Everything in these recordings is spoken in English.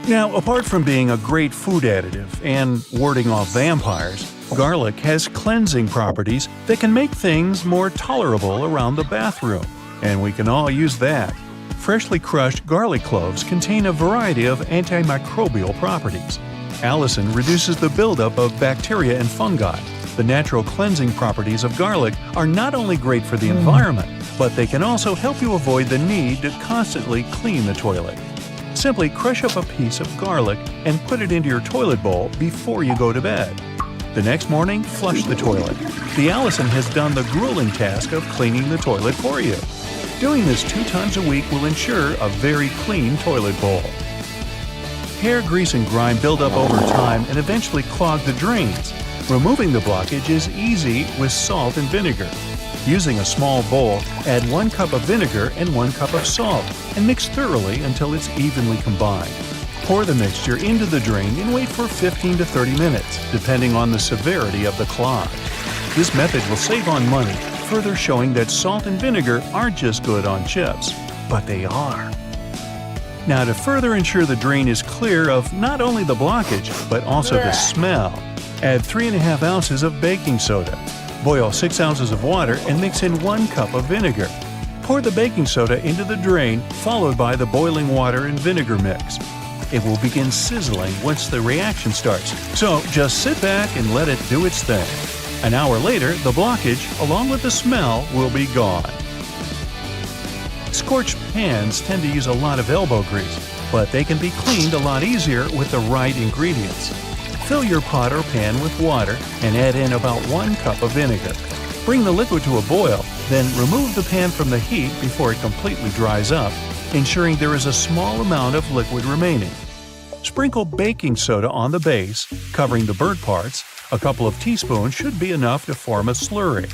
Now, apart from being a great food additive and warding off vampires, garlic has cleansing properties that can make things more tolerable around the bathroom. And we can all use that. Freshly crushed garlic cloves contain a variety of antimicrobial properties. Allicin reduces the buildup of bacteria and fungi. The natural cleansing properties of garlic are not only great for the environment, but they can also help you avoid the need to constantly clean the toilet. Simply crush up a piece of garlic and put it into your toilet bowl before you go to bed. The next morning, flush the toilet. The allicin has done the grueling task of cleaning the toilet for you. Doing this 2 times a week will ensure a very clean toilet bowl. Hair grease and grime build up over time and eventually clog the drains. Removing the blockage is easy with salt and vinegar. Using a small bowl, add 1 cup of vinegar and 1 cup of salt and mix thoroughly until it's evenly combined. Pour the mixture into the drain and wait for 15 to 30 minutes, depending on the severity of the clog. This method will save on money, further showing that salt and vinegar aren't just good on chips, but they are. Now, to further ensure the drain is clear of not only the blockage, but also the smell, add 3½ ounces of baking soda. Boil 6 ounces of water and mix in 1 cup of vinegar. Pour the baking soda into the drain, followed by the boiling water and vinegar mix. It will begin sizzling once the reaction starts, so just sit back and let it do its thing. An hour later, the blockage, along with the smell, will be gone. Scorched pans tend to use a lot of elbow grease, but they can be cleaned a lot easier with the right ingredients. Fill your pot or pan with water and add in about 1 cup of vinegar. Bring the liquid to a boil, then remove the pan from the heat before it completely dries up, ensuring there is a small amount of liquid remaining. Sprinkle baking soda on the base, covering the burnt parts. A couple of teaspoons should be enough to form a slurry.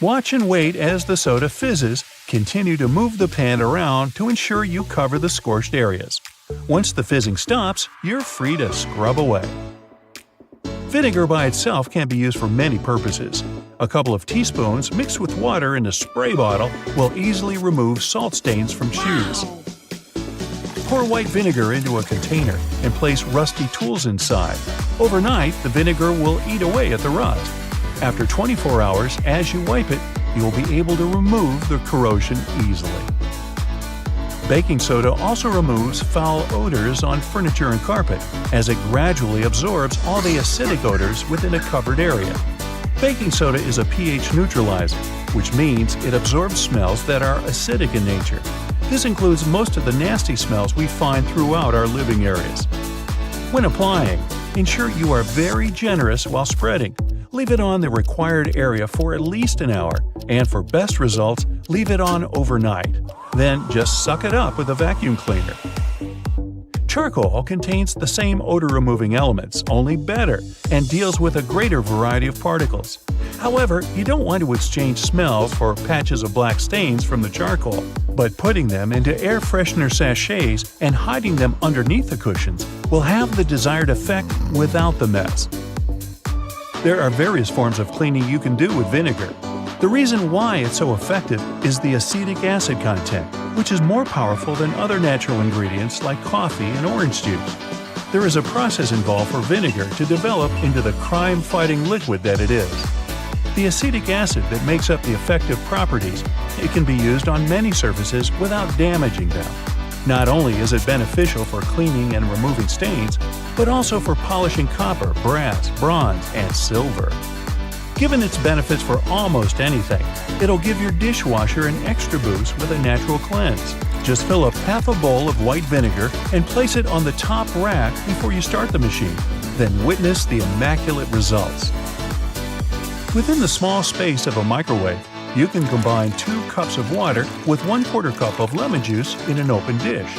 Watch and wait as the soda fizzes. Continue to move the pan around to ensure you cover the scorched areas. Once the fizzing stops, you're free to scrub away. Vinegar by itself can be used for many purposes. A couple of teaspoons mixed with water in a spray bottle will easily remove salt stains from shoes. Pour white vinegar into a container and place rusty tools inside. Overnight, the vinegar will eat away at the rust. After 24 hours, as you wipe it, you will be able to remove the corrosion easily. Baking soda also removes foul odors on furniture and carpet, as it gradually absorbs all the acidic odors within a covered area. Baking soda is a pH neutralizer, which means it absorbs smells that are acidic in nature. This includes most of the nasty smells we find throughout our living areas. When applying, ensure you are very generous while spreading. Leave it on the required area for at least an hour, and for best results, leave it on overnight. Then just suck it up with a vacuum cleaner. Charcoal contains the same odor-removing elements, only better, and deals with a greater variety of particles. However, you don't want to exchange smells for patches of black stains from the charcoal, but putting them into air freshener sachets and hiding them underneath the cushions will have the desired effect without the mess. There are various forms of cleaning you can do with vinegar. The reason why it's so effective is the acetic acid content, which is more powerful than other natural ingredients like coffee and orange juice. There is a process involved for vinegar to develop into the crime-fighting liquid that it is. The acetic acid that makes up the effective properties, it can be used on many surfaces without damaging them. Not only is it beneficial for cleaning and removing stains, but also for polishing copper, brass, bronze, and silver. Given its benefits for almost anything, it'll give your dishwasher an extra boost with a natural cleanse. Just fill up half a bowl of white vinegar and place it on the top rack before you start the machine. Then witness the immaculate results. Within the small space of a microwave, you can combine 2 cups of water with 1/4 cup of lemon juice in an open dish.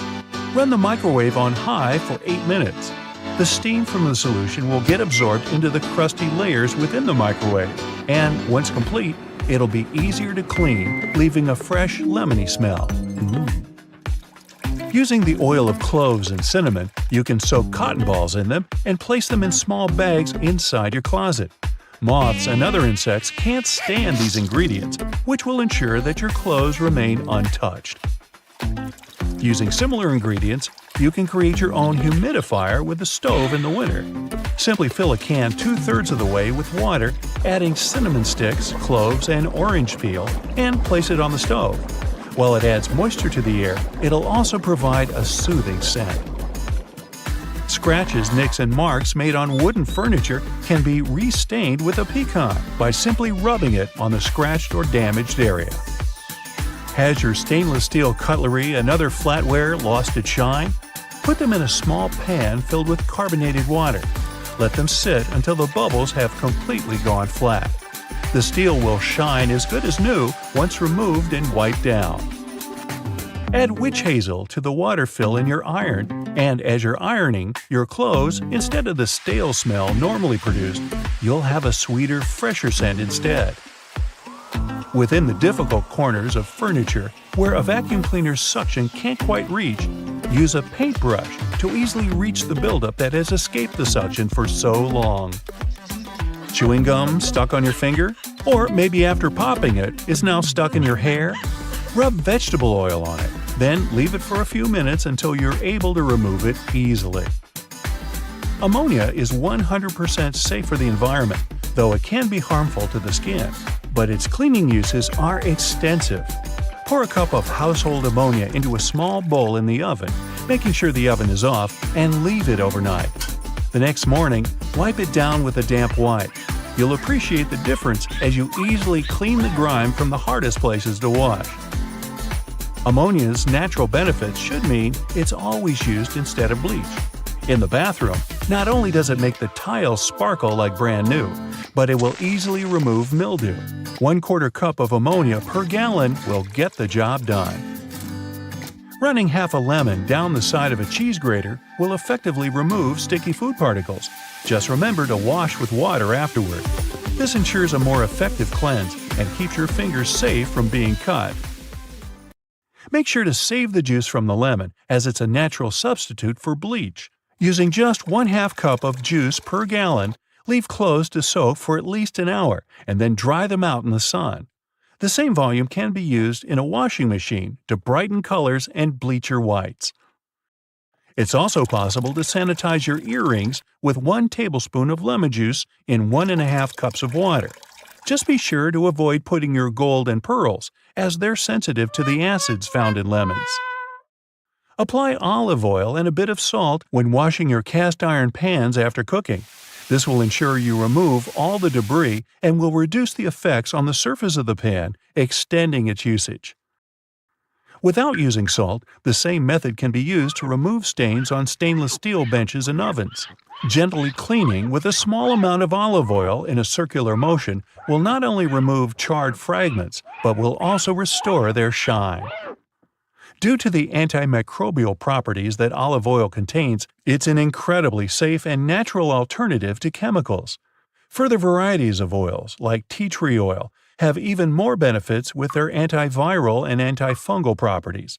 Run the microwave on high for 8 minutes. The steam from the solution will get absorbed into the crusty layers within the microwave, and once complete, it'll be easier to clean, leaving a fresh, lemony smell. Using the oil of cloves and cinnamon, you can soak cotton balls in them and place them in small bags inside your closet. Moths and other insects can't stand these ingredients, which will ensure that your clothes remain untouched. Using similar ingredients, you can create your own humidifier with a stove in the winter. Simply fill a can 2/3 of the way with water, adding cinnamon sticks, cloves, and orange peel, and place it on the stove. While it adds moisture to the air, it'll also provide a soothing scent. Scratches, nicks, and marks made on wooden furniture can be restained with a pecan by simply rubbing it on the scratched or damaged area. Has your stainless steel cutlery and other flatware lost its shine? Put them in a small pan filled with carbonated water. Let them sit until the bubbles have completely gone flat. The steel will shine as good as new once removed and wiped down. Add witch hazel to the water fill in your iron, and as you're ironing your clothes, instead of the stale smell normally produced, you'll have a sweeter, fresher scent instead. Within the difficult corners of furniture where a vacuum cleaner's suction can't quite reach, use a paintbrush to easily reach the buildup that has escaped the suction for so long. Chewing gum stuck on your finger? Or maybe after popping it, is now stuck in your hair? Rub vegetable oil on it, then leave it for a few minutes until you're able to remove it easily. Ammonia is 100% safe for the environment, though it can be harmful to the skin. But its cleaning uses are extensive. Pour a cup of household ammonia into a small bowl in the oven, making sure the oven is off, and leave it overnight. The next morning, wipe it down with a damp wipe. You'll appreciate the difference as you easily clean the grime from the hardest places to wash. Ammonia's natural benefits should mean it's always used instead of bleach. In the bathroom, not only does it make the tiles sparkle like brand new, but it will easily remove mildew. 1/4 cup of ammonia per gallon will get the job done. Running half a lemon down the side of a cheese grater will effectively remove sticky food particles. Just remember to wash with water afterward. This ensures a more effective cleanse and keeps your fingers safe from being cut. Make sure to save the juice from the lemon, as it's a natural substitute for bleach. Using just 1/2 cup of juice per gallon, leave clothes to soak for at least an hour and then dry them out in the sun. The same volume can be used in a washing machine to brighten colors and bleach your whites. It's also possible to sanitize your earrings with 1 tablespoon of lemon juice in 1½ cups of water. Just be sure to avoid putting your gold and pearls, as they're sensitive to the acids found in lemons. Apply olive oil and a bit of salt when washing your cast iron pans after cooking. This will ensure you remove all the debris and will reduce the effects on the surface of the pan, extending its usage. Without using salt, the same method can be used to remove stains on stainless steel benches and ovens. Gently cleaning with a small amount of olive oil in a circular motion will not only remove charred fragments, but will also restore their shine. Due to the antimicrobial properties that olive oil contains, it's an incredibly safe and natural alternative to chemicals. Further varieties of oils, like tea tree oil, have even more benefits with their antiviral and antifungal properties.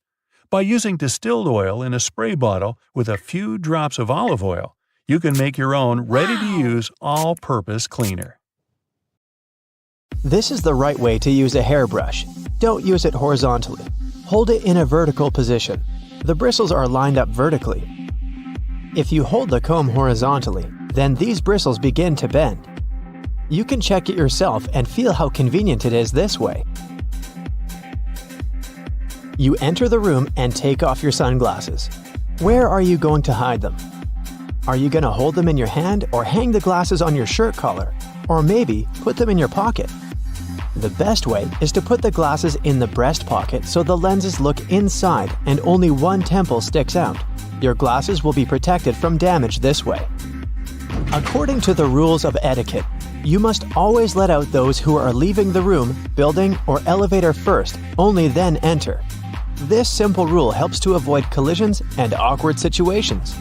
By using distilled oil in a spray bottle with a few drops of olive oil, you can make your own ready-to-use all-purpose cleaner. This is the right way to use a hairbrush. Don't use it horizontally. Hold it in a vertical position. The bristles are lined up vertically. If you hold the comb horizontally, then these bristles begin to bend. You can check it yourself and feel how convenient it is this way. You enter the room and take off your sunglasses. Where are you going to hide them? Are you going to hold them in your hand or hang the glasses on your shirt collar? Or maybe put them in your pocket? The best way is to put the glasses in the breast pocket so the lenses look inside and only one temple sticks out. Your glasses will be protected from damage this way. According to the rules of etiquette, you must always let out those who are leaving the room, building, or elevator first, only then enter. This simple rule helps to avoid collisions and awkward situations.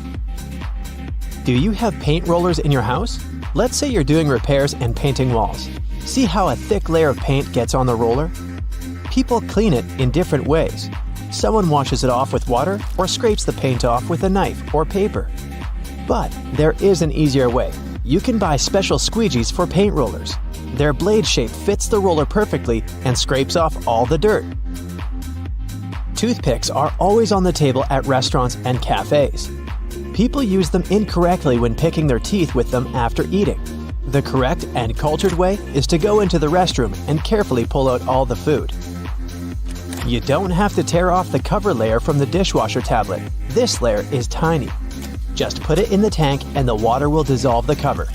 Do you have paint rollers in your house? Let's say you're doing repairs and painting walls. See how a thick layer of paint gets on the roller? People clean it in different ways. Someone washes it off with water or scrapes the paint off with a knife or paper. But there is an easier way. You can buy special squeegees for paint rollers. Their blade shape fits the roller perfectly and scrapes off all the dirt. Toothpicks are always on the table at restaurants and cafes. People use them incorrectly when picking their teeth with them after eating. The correct and cultured way is to go into the restroom and carefully pull out all the food. You don't have to tear off the cover layer from the dishwasher tablet. This layer is tiny. Just put it in the tank and the water will dissolve the cover.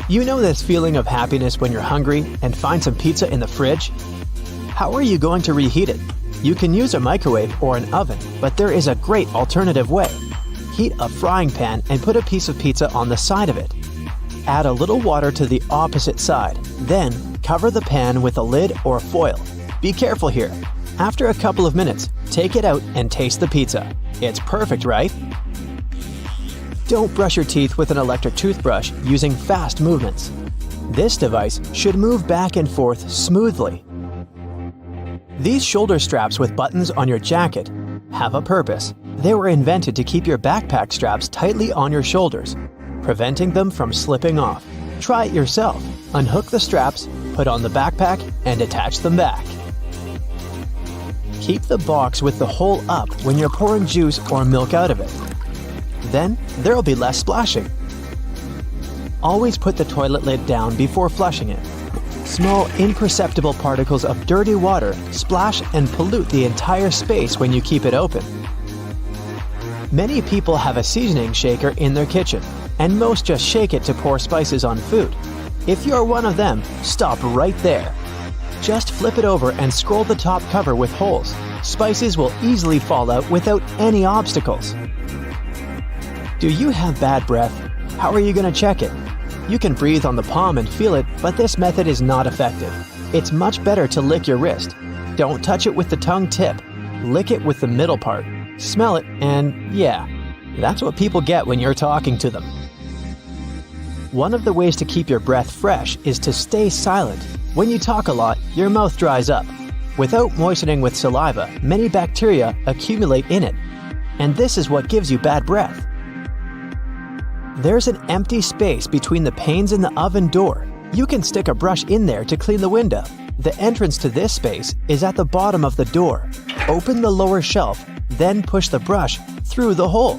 You know this feeling of happiness when you're hungry and find some pizza in the fridge? How are you going to reheat it? You can use a microwave or an oven, but there is a great alternative way. Heat a frying pan and put a piece of pizza on the side of it. Add a little water to the opposite side. Then, cover the pan with a lid or foil. Be careful here. After a couple of minutes, take it out and taste the pizza. It's perfect, right? Don't brush your teeth with an electric toothbrush using fast movements. This device should move back and forth smoothly. These shoulder straps with buttons on your jacket have a purpose. They were invented to keep your backpack straps tightly on your shoulders, preventing them from slipping off. Try it yourself. Unhook the straps, put on the backpack, and attach them back. Keep the box with the hole up when you're pouring juice or milk out of it. Then, there'll be less splashing. Always put the toilet lid down before flushing it. Small, imperceptible particles of dirty water splash and pollute the entire space when you keep it open. Many people have a seasoning shaker in their kitchen, and most just shake it to pour spices on food. If you're one of them, stop right there. Just flip it over and scroll the top cover with holes. Spices will easily fall out without any obstacles. Do you have bad breath? How are you going to check it? You can breathe on the palm and feel it, but this method is not effective. It's much better to lick your wrist. Don't touch it with the tongue tip. Lick it with the middle part. Smell it, and yeah, that's what people get when you're talking to them. One of the ways to keep your breath fresh is to stay silent. When you talk a lot, your mouth dries up. Without moistening with saliva, many bacteria accumulate in it, and this is what gives you bad breath. There's an empty space between the panes in the oven door. You can stick a brush in there to clean the window. The entrance to this space is at the bottom of the door. Open the lower shelf, then push the brush through the hole.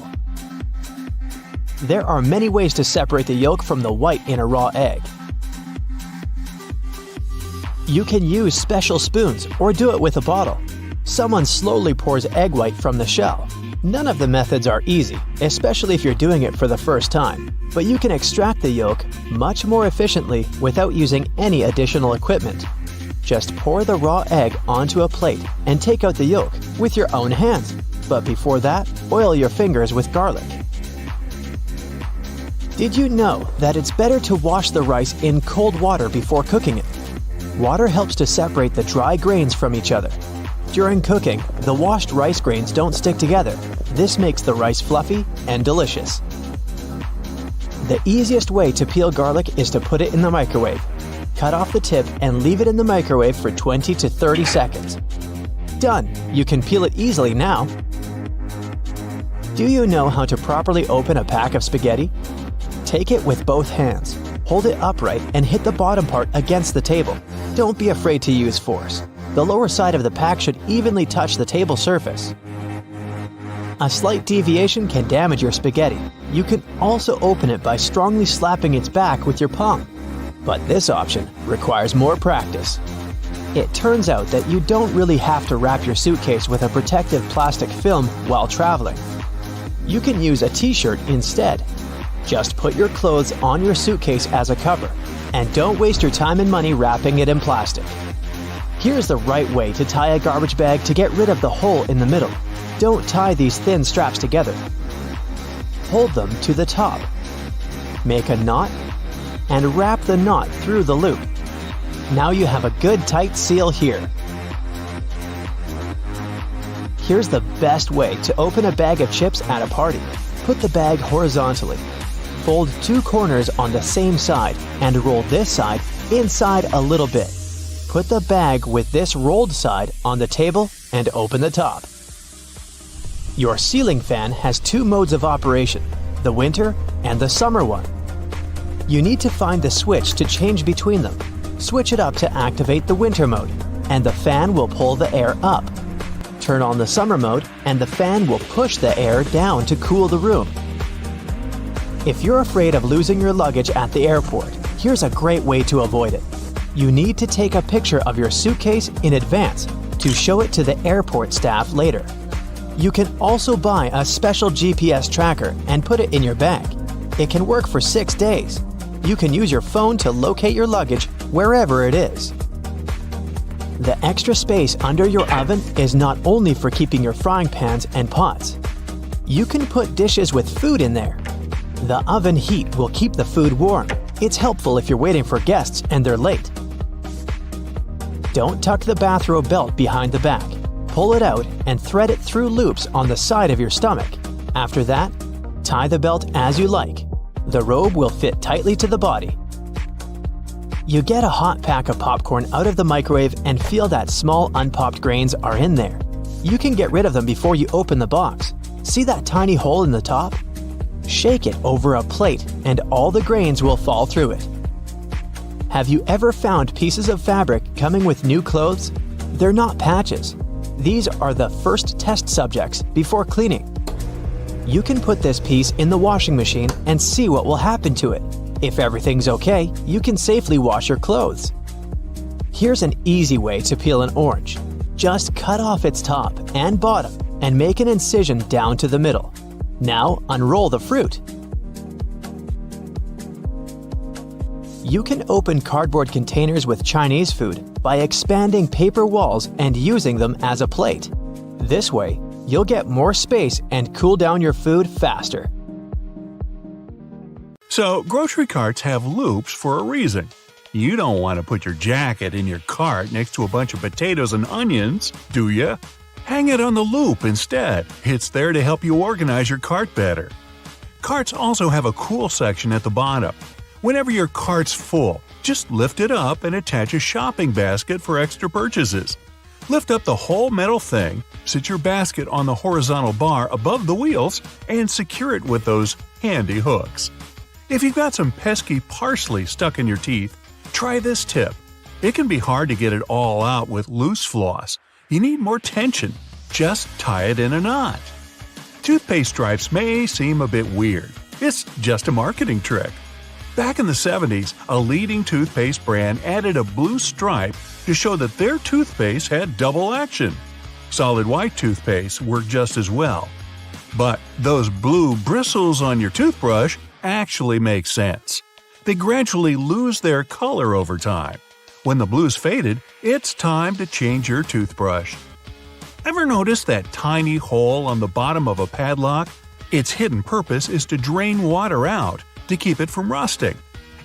There are many ways to separate the yolk from the white in a raw egg. You can use special spoons or do it with a bottle. Someone slowly pours egg white from the shell. None of the methods are easy, especially if you're doing it for the first time, but you can extract the yolk much more efficiently without using any additional equipment. Just pour the raw egg onto a plate and take out the yolk with your own hands, but before that, oil your fingers with garlic. Did you know that it's better to wash the rice in cold water before cooking it? Water helps to separate the dry grains from each other. During cooking, the washed rice grains don't stick together. This makes the rice fluffy and delicious. The easiest way to peel garlic is to put it in the microwave. Cut off the tip and leave it in the microwave for 20 to 30 seconds. Done! You can peel it easily now. Do you know how to properly open a pack of spaghetti? Take it with both hands. Hold it upright and hit the bottom part against the table. Don't be afraid to use force. The lower side of the pack should evenly touch the table surface. A slight deviation can damage your spaghetti. You can also open it by strongly slapping its back with your palm. But this option requires more practice. It turns out that you don't really have to wrap your suitcase with a protective plastic film while traveling. You can use a t-shirt instead. Just put your clothes on your suitcase as a cover, and don't waste your time and money wrapping it in plastic. Here's the right way to tie a garbage bag to get rid of the hole in the middle. Don't tie these thin straps together. Hold them to the top. Make a knot, and wrap the knot through the loop. Now you have a good tight seal here. Here's the best way to open a bag of chips at a party. Put the bag horizontally. Fold two corners on the same side and roll this side inside a little bit. Put the bag with this rolled side on the table and open the top. Your ceiling fan has two modes of operation, the winter and the summer one. You need to find the switch to change between them. Switch it up to activate the winter mode, and the fan will pull the air up. Turn on the summer mode and the fan will push the air down to cool the room. If you're afraid of losing your luggage at the airport, here's a great way to avoid it. You need to take a picture of your suitcase in advance to show it to the airport staff later. You can also buy a special GPS tracker and put it in your bag. It can work for 6 days. You can use your phone to locate your luggage wherever it is. The extra space under your oven is not only for keeping your frying pans and pots. You can put dishes with food in there. The oven heat will keep the food warm. It's helpful if you're waiting for guests and they're late. Don't tuck the bathrobe belt behind the back. Pull it out and thread it through loops on the side of your stomach. After that, tie the belt as you like. The robe will fit tightly to the body. You get a hot pack of popcorn out of the microwave and feel that small unpopped grains are in there. You can get rid of them before you open the box. See that tiny hole in the top? Shake it over a plate and all the grains will fall through it. Have you ever found pieces of fabric coming with new clothes? They're not patches. These are the first test subjects before cleaning. You can put this piece in the washing machine and see what will happen to it. If everything's okay, you can safely wash your clothes. Here's an easy way to peel an orange. Just cut off its top and bottom and make an incision down to the middle. Now unroll the fruit. You can open cardboard containers with Chinese food by expanding paper walls and using them as a plate. This way, you'll get more space and cool down your food faster. So, grocery carts have loops for a reason. You don't want to put your jacket in your cart next to a bunch of potatoes and onions, do you? Hang it on the loop instead. It's there to help you organize your cart better. Carts also have a cool section at the bottom. Whenever your cart's full, just lift it up and attach a shopping basket for extra purchases. Lift up the whole metal thing, sit your basket on the horizontal bar above the wheels, and secure it with those handy hooks. If you've got some pesky parsley stuck in your teeth, try this tip. It can be hard to get it all out with loose floss. You need more tension. Just tie it in a knot. Toothpaste stripes may seem a bit weird. It's just a marketing trick. Back in the 70s, a leading toothpaste brand added a blue stripe to show that their toothpaste had double action. Solid white toothpaste worked just as well. But those blue bristles on your toothbrush actually make sense. They gradually lose their color over time. When the blue's faded, it's time to change your toothbrush. Ever notice that tiny hole on the bottom of a padlock? Its hidden purpose is to drain water out, to keep it from rusting.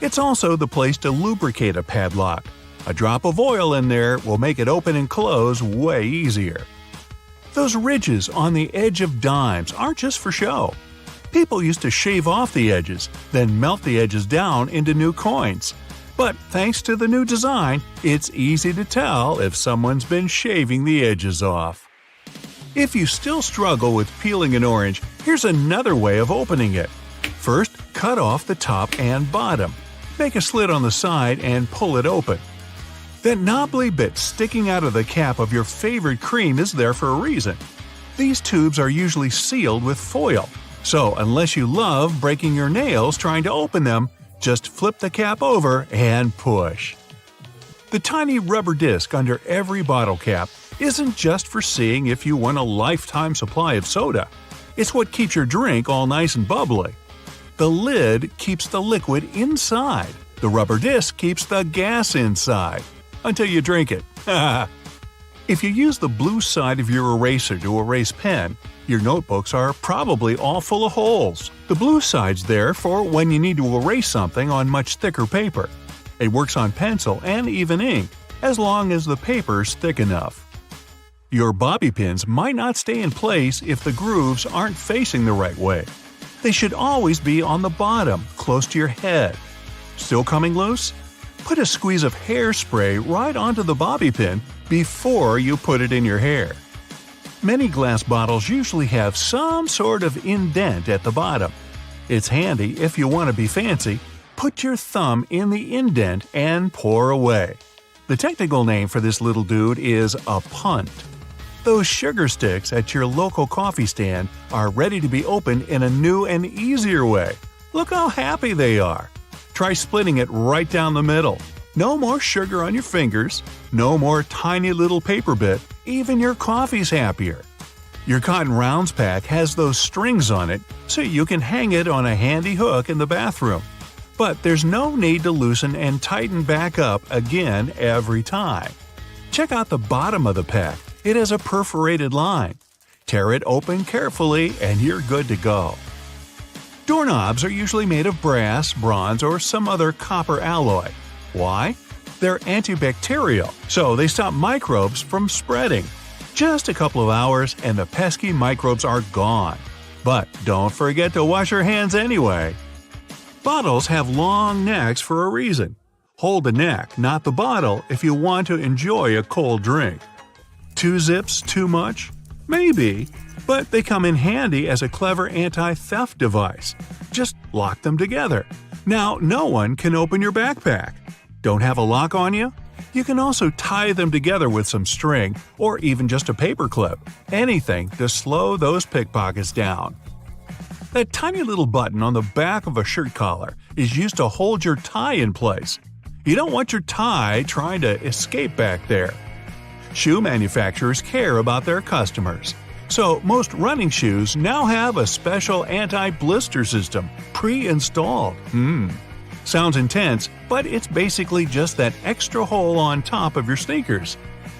It's also the place to lubricate a padlock. A drop of oil in there will make it open and close way easier. Those ridges on the edge of dimes aren't just for show. People used to shave off the edges, then melt the edges down into new coins. But thanks to the new design, it's easy to tell if someone's been shaving the edges off. If you still struggle with peeling an orange, here's another way of opening it. First, cut off the top and bottom. Make a slit on the side and pull it open. That knobbly bit sticking out of the cap of your favorite cream is there for a reason. These tubes are usually sealed with foil, so unless you love breaking your nails trying to open them, just flip the cap over and push. The tiny rubber disc under every bottle cap isn't just for seeing if you want a lifetime supply of soda. It's what keeps your drink all nice and bubbly. The lid keeps the liquid inside. The rubber disc keeps the gas inside. Until you drink it. If you use the blue side of your eraser to erase pen, your notebooks are probably all full of holes. The blue side's there for when you need to erase something on much thicker paper. It works on pencil and even ink, as long as the paper's thick enough. Your bobby pins might not stay in place if the grooves aren't facing the right way. They should always be on the bottom, close to your head. Still coming loose? Put a squeeze of hairspray right onto the bobby pin before you put it in your hair. Many glass bottles usually have some sort of indent at the bottom. It's handy if you want to be fancy. Put your thumb in the indent and pour away. The technical name for this little dude is a punt. The Those sugar sticks at your local coffee stand are ready to be opened in a new and easier way. Look how happy they are. Try splitting it right down the middle. No more sugar on your fingers, no more tiny little paper bit, even your coffee's happier. Your Cotton Rounds pack has those strings on it so you can hang it on a handy hook in the bathroom. But there's no need to loosen and tighten back up again every time. Check out the bottom of the pack. It has a perforated line. Tear it open carefully and you're good to go. Doorknobs are usually made of brass, bronze, or some other copper alloy. Why? They're antibacterial, so they stop microbes from spreading. Just a couple of hours and the pesky microbes are gone. But don't forget to wash your hands anyway. Bottles have long necks for a reason. Hold the neck, not the bottle, if you want to enjoy a cold drink. 2 zips too much? Maybe, but they come in handy as a clever anti-theft device. Just lock them together. Now no one can open your backpack. Don't have a lock on you? You can also tie them together with some string or even just a paper clip. Anything to slow those pickpockets down. That tiny little button on the back of a shirt collar is used to hold your tie in place. You don't want your tie trying to escape back there. Shoe manufacturers care about their customers. So most running shoes now have a special anti-blister system pre-installed. Sounds intense, but it's basically just that extra hole on top of your sneakers.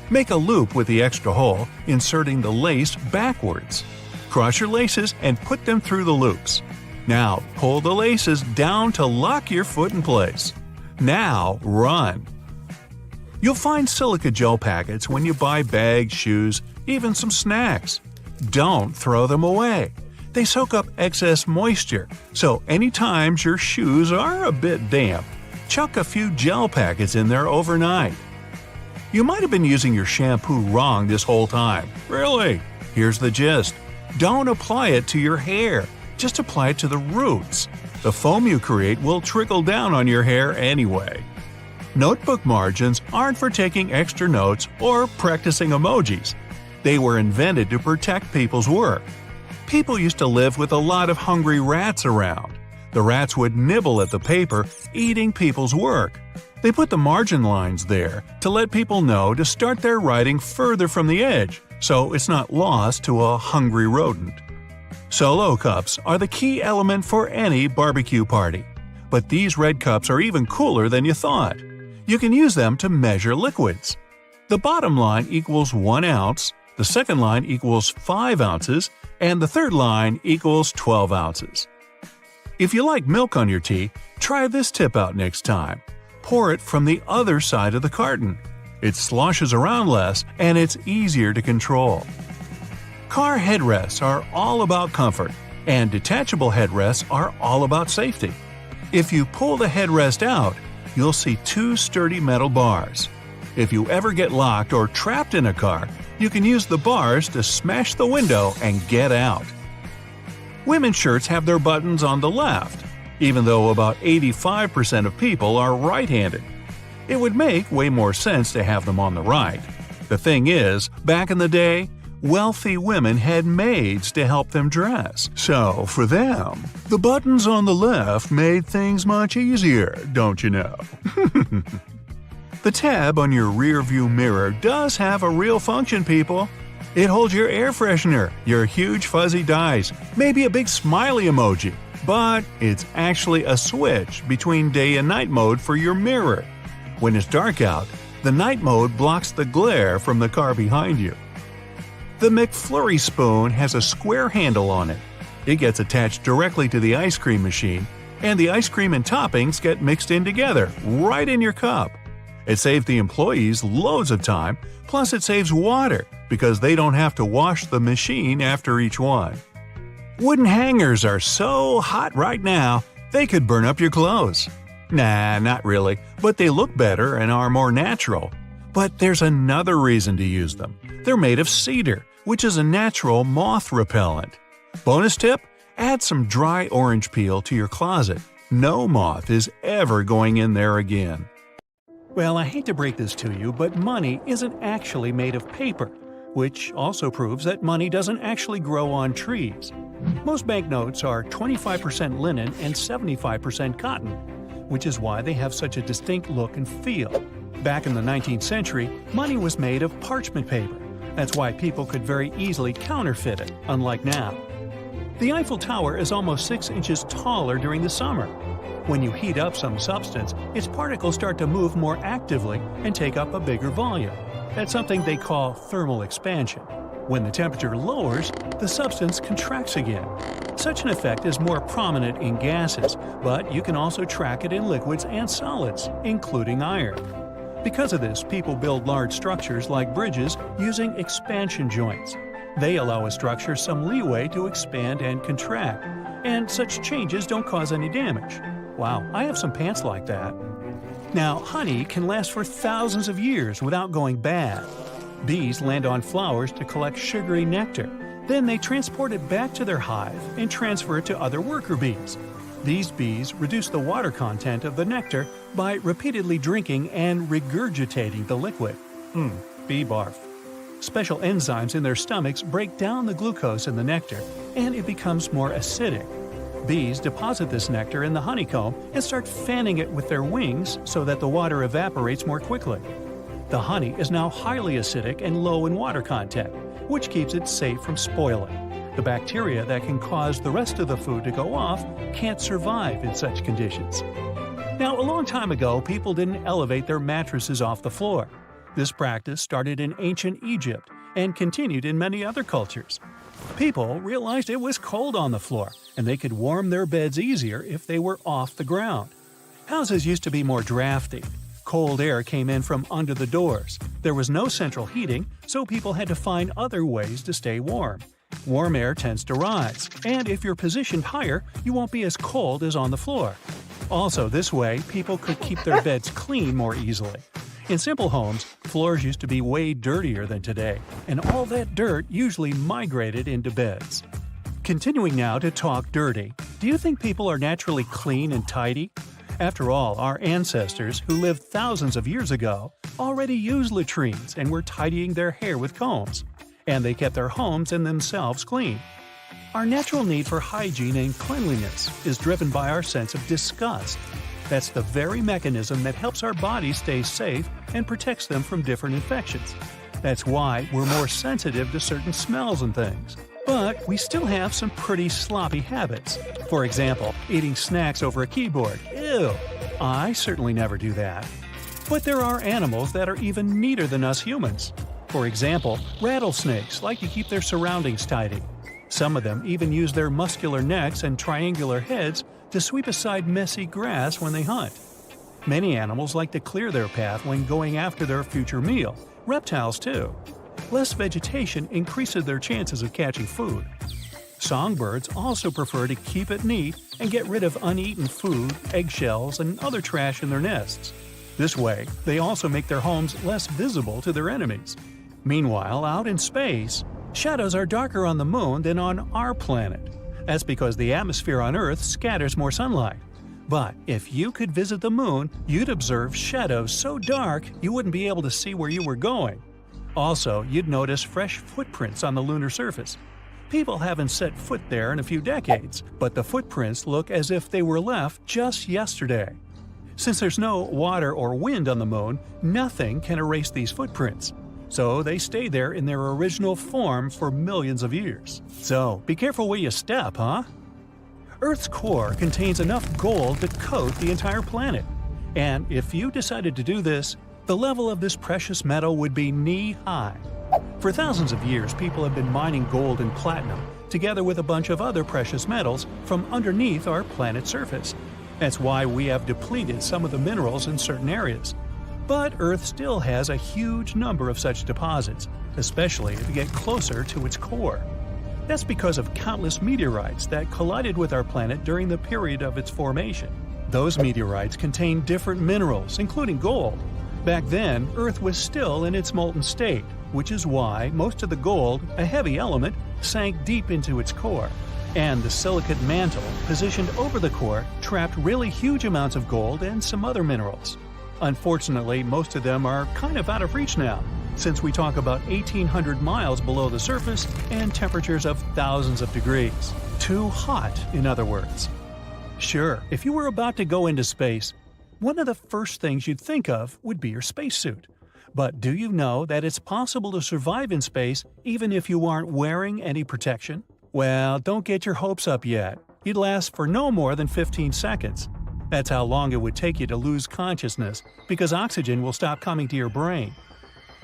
Make a loop with the extra hole, inserting the lace backwards. Cross your laces and put them through the loops. Now pull the laces down to lock your foot in place. Now run! You'll find silica gel packets when you buy bags, shoes, even some snacks. Don't throw them away. They soak up excess moisture, so anytime your shoes are a bit damp, chuck a few gel packets in there overnight. You might have been using your shampoo wrong this whole time. Really? Here's the gist. Don't apply it to your hair. Just apply it to the roots. The foam you create will trickle down on your hair anyway. Notebook margins aren't for taking extra notes or practicing emojis. They were invented to protect people's work. People used to live with a lot of hungry rats around. The rats would nibble at the paper, eating people's work. They put the margin lines there to let people know to start their writing further from the edge, so it's not lost to a hungry rodent. Solo cups are the key element for any barbecue party. But these red cups are even cooler than you thought. You can use them to measure liquids. The bottom line equals 1 ounce, the second line equals 5 ounces, and the third line equals 12 ounces. If you like milk on your tea, try this tip out next time. Pour it from the other side of the carton. It sloshes around less and it's easier to control. Car headrests are all about comfort, and detachable headrests are all about safety. If you pull the headrest out, you'll see 2 sturdy metal bars. If you ever get locked or trapped in a car, you can use the bars to smash the window and get out. Women's shirts have their buttons on the left, even though about 85% of people are right-handed. It would make way more sense to have them on the right. The thing is, back in the day, wealthy women had maids to help them dress. So, for them, the buttons on the left made things much easier, don't you know? The tab on your rearview mirror does have a real function, people. It holds your air freshener, your huge fuzzy dice, maybe a big smiley emoji, but it's actually a switch between day and night mode for your mirror. When it's dark out, the night mode blocks the glare from the car behind you. The McFlurry spoon has a square handle on it. It gets attached directly to the ice cream machine, and the ice cream and toppings get mixed in together, right in your cup. It saves the employees loads of time, plus it saves water, because they don't have to wash the machine after each one. Wooden hangers are so hot right now, they could burn up your clothes. Nah, not really, but they look better and are more natural. But there's another reason to use them. They're made of cedar, which is a natural moth repellent. Bonus tip? Add some dry orange peel to your closet. No moth is ever going in there again. Well, I hate to break this to you, but money isn't actually made of paper. which also proves that money doesn't actually grow on trees. Most banknotes are 25% linen and 75% cotton, which is why they have such a distinct look and feel. Back in the 19th century, money was made of parchment paper. That's why people could very easily counterfeit it, unlike now. The Eiffel Tower is almost 6 inches taller during the summer. When you heat up some substance, its particles start to move more actively and take up a bigger volume. That's something they call thermal expansion. When the temperature lowers, the substance contracts again. Such an effect is more prominent in gases, but you can also track it in liquids and solids, including iron. Because of this, people build large structures like bridges using expansion joints. They allow a structure some leeway to expand and contract, and such changes don't cause any damage. Wow, I have some pants like that. Now, honey can last for thousands of years without going bad. Bees land on flowers to collect sugary nectar. Then they transport it back to their hive and transfer it to other worker bees. These bees reduce the water content of the nectar by repeatedly drinking and regurgitating the liquid. Bee barf. Special enzymes in their stomachs break down the glucose in the nectar, and it becomes more acidic. Bees deposit this nectar in the honeycomb and start fanning it with their wings so that the water evaporates more quickly. The honey is now highly acidic and low in water content, which keeps it safe from spoiling. The bacteria that can cause the rest of the food to go off can't survive in such conditions. Now, a long time ago, people didn't elevate their mattresses off the floor. This practice started in ancient Egypt and continued in many other cultures. People realized it was cold on the floor, and they could warm their beds easier if they were off the ground. Houses used to be more drafty. Cold air came in from under the doors. There was no central heating, so people had to find other ways to stay warm. Warm air tends to rise, and if you're positioned higher, you won't be as cold as on the floor. Also, this way, people could keep their beds clean more easily. In simple homes, floors used to be way dirtier than today, and all that dirt usually migrated into beds. Continuing now to talk dirty, do you think people are naturally clean and tidy? After all, our ancestors, who lived thousands of years ago, already used latrines and were tidying their hair with combs. And they kept their homes and themselves clean. Our natural need for hygiene and cleanliness is driven by our sense of disgust. That's the very mechanism that helps our bodies stay safe and protects them from different infections. That's why we're more sensitive to certain smells and things. But we still have some pretty sloppy habits. For example, eating snacks over a keyboard. Ew! I certainly never do that. But there are animals that are even neater than us humans. For example, rattlesnakes like to keep their surroundings tidy. Some of them even use their muscular necks and triangular heads to sweep aside messy grass when they hunt. Many animals like to clear their path when going after their future meal. Reptiles too. Less vegetation increases their chances of catching food. Songbirds also prefer to keep it neat and get rid of uneaten food, eggshells, and other trash in their nests. This way, they also make their homes less visible to their enemies. Meanwhile, out in space, shadows are darker on the moon than on our planet. That's because the atmosphere on Earth scatters more sunlight. But if you could visit the moon, you'd observe shadows so dark you wouldn't be able to see where you were going. Also, you'd notice fresh footprints on the lunar surface. People haven't set foot there in a few decades, but the footprints look as if they were left just yesterday. Since there's no water or wind on the moon, nothing can erase these footprints. So they stay there in their original form for millions of years. So be careful where you step, huh? Earth's core contains enough gold to coat the entire planet. And if you decided to do this, the level of this precious metal would be knee-high. For thousands of years, people have been mining gold and platinum, together with a bunch of other precious metals, from underneath our planet's surface. That's why we have depleted some of the minerals in certain areas. But Earth still has a huge number of such deposits, especially if you get closer to its core. That's because of countless meteorites that collided with our planet during the period of its formation. Those meteorites contain different minerals, including gold. Back then, Earth was still in its molten state, which is why most of the gold, a heavy element, sank deep into its core. And the silicate mantle, positioned over the core, trapped really huge amounts of gold and some other minerals. Unfortunately, most of them are kind of out of reach now, since we talk about 1,800 miles below the surface and temperatures of thousands of degrees. Too hot, in other words. Sure, if you were about to go into space, one of the first things you'd think of would be your spacesuit. But do you know that it's possible to survive in space even if you aren't wearing any protection? Well, don't get your hopes up yet. You'd last for no more than 15 seconds. That's how long it would take you to lose consciousness, because oxygen will stop coming to your brain.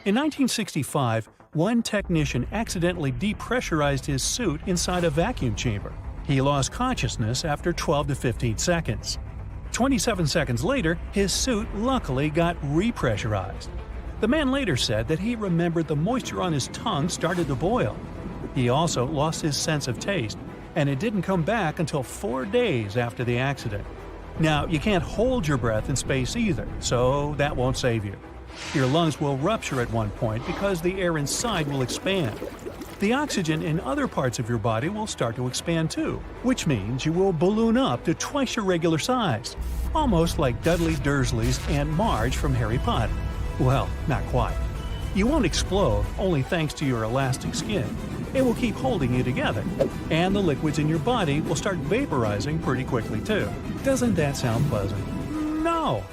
In 1965, one technician accidentally depressurized his suit inside a vacuum chamber. He lost consciousness after 12 to 15 seconds. 27 seconds later, his suit luckily got repressurized. The man later said that he remembered the moisture on his tongue started to boil. He also lost his sense of taste, and it didn't come back until 4 days after the accident. Now, you can't hold your breath in space either, so that won't save you. Your lungs will rupture at one point because the air inside will expand. The oxygen in other parts of your body will start to expand too, which means you will balloon up to twice your regular size, almost like Dudley Dursley's Aunt Marge from Harry Potter. Well, not quite. You won't explode, only thanks to your elastic skin. It will keep holding you together, and the liquids in your body will start vaporizing pretty quickly too. Doesn't that sound pleasant? No!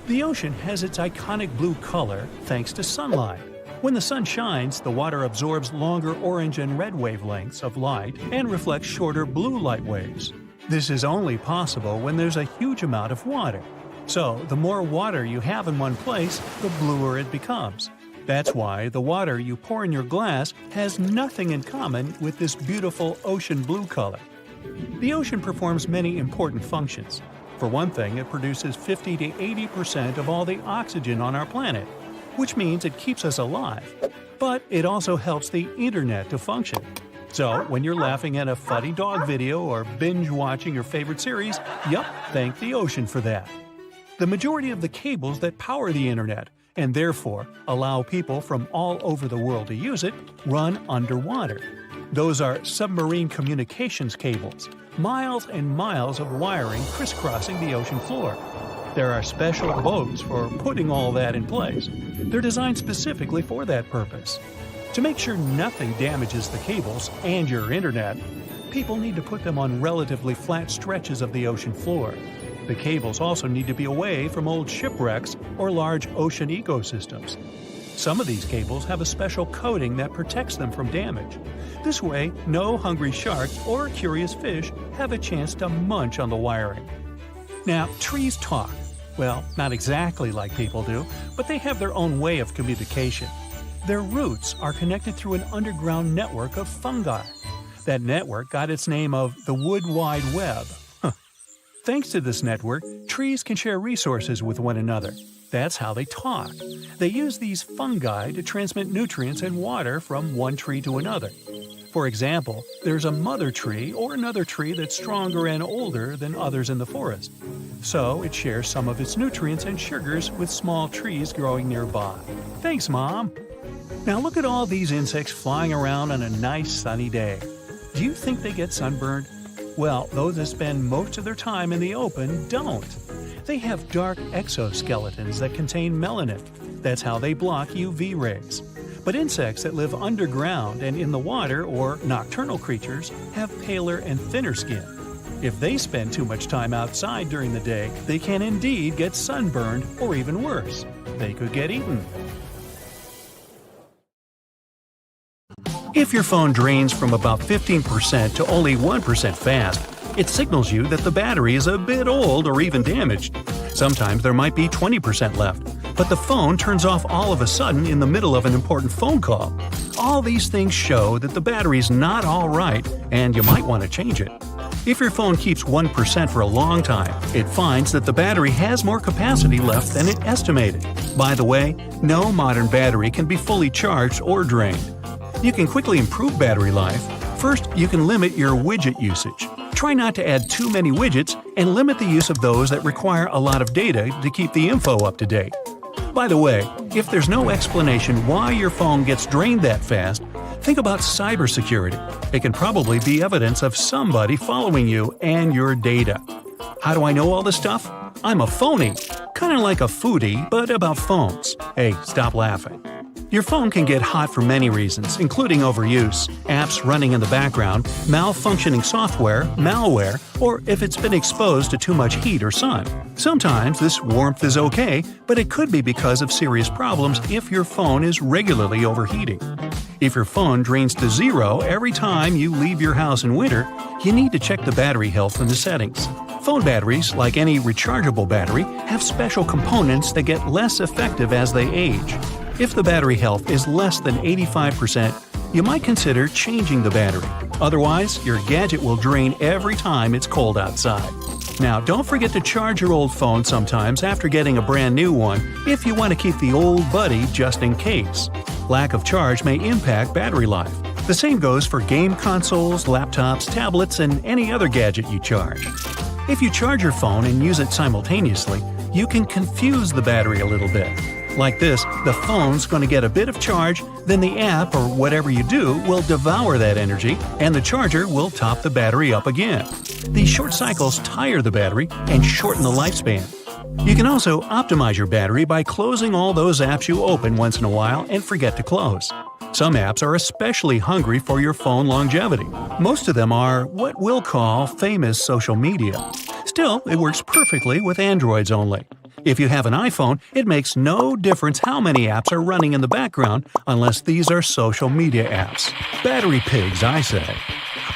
The ocean has its iconic blue color thanks to sunlight. When the sun shines, the water absorbs longer orange and red wavelengths of light and reflects shorter blue light waves. This is only possible when there's a huge amount of water. So, the more water you have in one place, the bluer it becomes. That's why the water you pour in your glass has nothing in common with this beautiful ocean blue color. The ocean performs many important functions. For one thing, it produces 50 to 80% of all the oxygen on our planet, which means it keeps us alive. But it also helps the internet to function. So, when you're laughing at a funny dog video or binge-watching your favorite series, thank the ocean for that. The majority of the cables that power the internet, and therefore allow people from all over the world to use it, run underwater. Those are submarine communications cables, miles and miles of wiring crisscrossing the ocean floor. There are special boats for putting all that in place. They're designed specifically for that purpose. To make sure nothing damages the cables and your internet, people need to put them on relatively flat stretches of the ocean floor. The cables also need to be away from old shipwrecks or large ocean ecosystems. Some of these cables have a special coating that protects them from damage. This way, no hungry sharks or curious fish have a chance to munch on the wiring. Now, trees talk. Well, not exactly like people do, but they have their own way of communication. Their roots are connected through an underground network of fungi. That network got its name of the Wood Wide Web. Thanks to this network, trees can share resources with one another. That's how they talk. They use these fungi to transmit nutrients and water from one tree to another. For example, there's a mother tree or another tree that's stronger and older than others in the forest. So it shares some of its nutrients and sugars with small trees growing nearby. Thanks, Mom! Now look at all these insects flying around on a nice sunny day. Do you think they get sunburned? Well, those that spend most of their time in the open don't. They have dark exoskeletons that contain melanin. That's how they block UV rays. But insects that live underground and in the water, or nocturnal creatures, have paler and thinner skin. If they spend too much time outside during the day, they can indeed get sunburned, or even worse, they could get eaten. If your phone drains from about 15% to only 1% fast, it signals you that the battery is a bit old or even damaged. Sometimes there might be 20% left, but the phone turns off all of a sudden in the middle of an important phone call. All these things show that the battery's not all right, and you might want to change it. If your phone keeps 1% for a long time, it finds that the battery has more capacity left than it estimated. By the way, no modern battery can be fully charged or drained. You can quickly improve battery life. First, you can limit your widget usage. Try not to add too many widgets and limit the use of those that require a lot of data to keep the info up to date. By the way, if there's no explanation why your phone gets drained that fast, think about cybersecurity. It can probably be evidence of somebody following you and your data. How do I know all this stuff? I'm a phony. Kind of like a foodie, but about phones. Hey, stop laughing. Your phone can get hot for many reasons, including overuse, apps running in the background, malfunctioning software, malware, or if it's been exposed to too much heat or sun. Sometimes this warmth is okay, but it could be because of serious problems if your phone is regularly overheating. If your phone drains to zero every time you leave your house in winter, you need to check the battery health in the settings. Phone batteries, like any rechargeable battery, have special components that get less effective as they age. If the battery health is less than 85%, you might consider changing the battery. Otherwise, your gadget will drain every time it's cold outside. Now, don't forget to charge your old phone sometimes after getting a brand new one if you want to keep the old buddy just in case. Lack of charge may impact battery life. The same goes for game consoles, laptops, tablets, and any other gadget you charge. If you charge your phone and use it simultaneously, you can confuse the battery a little bit. Like this, the phone's going to get a bit of charge, then the app or whatever you do will devour that energy, and the charger will top the battery up again. These short cycles tire the battery and shorten the lifespan. You can also optimize your battery by closing all those apps you open once in a while and forget to close. Some apps are especially hungry for your phone longevity. Most of them are what we'll call famous social media. Still, it works perfectly with Androids only. If you have an iPhone, it makes no difference how many apps are running in the background unless these are social media apps. Battery pigs, I say.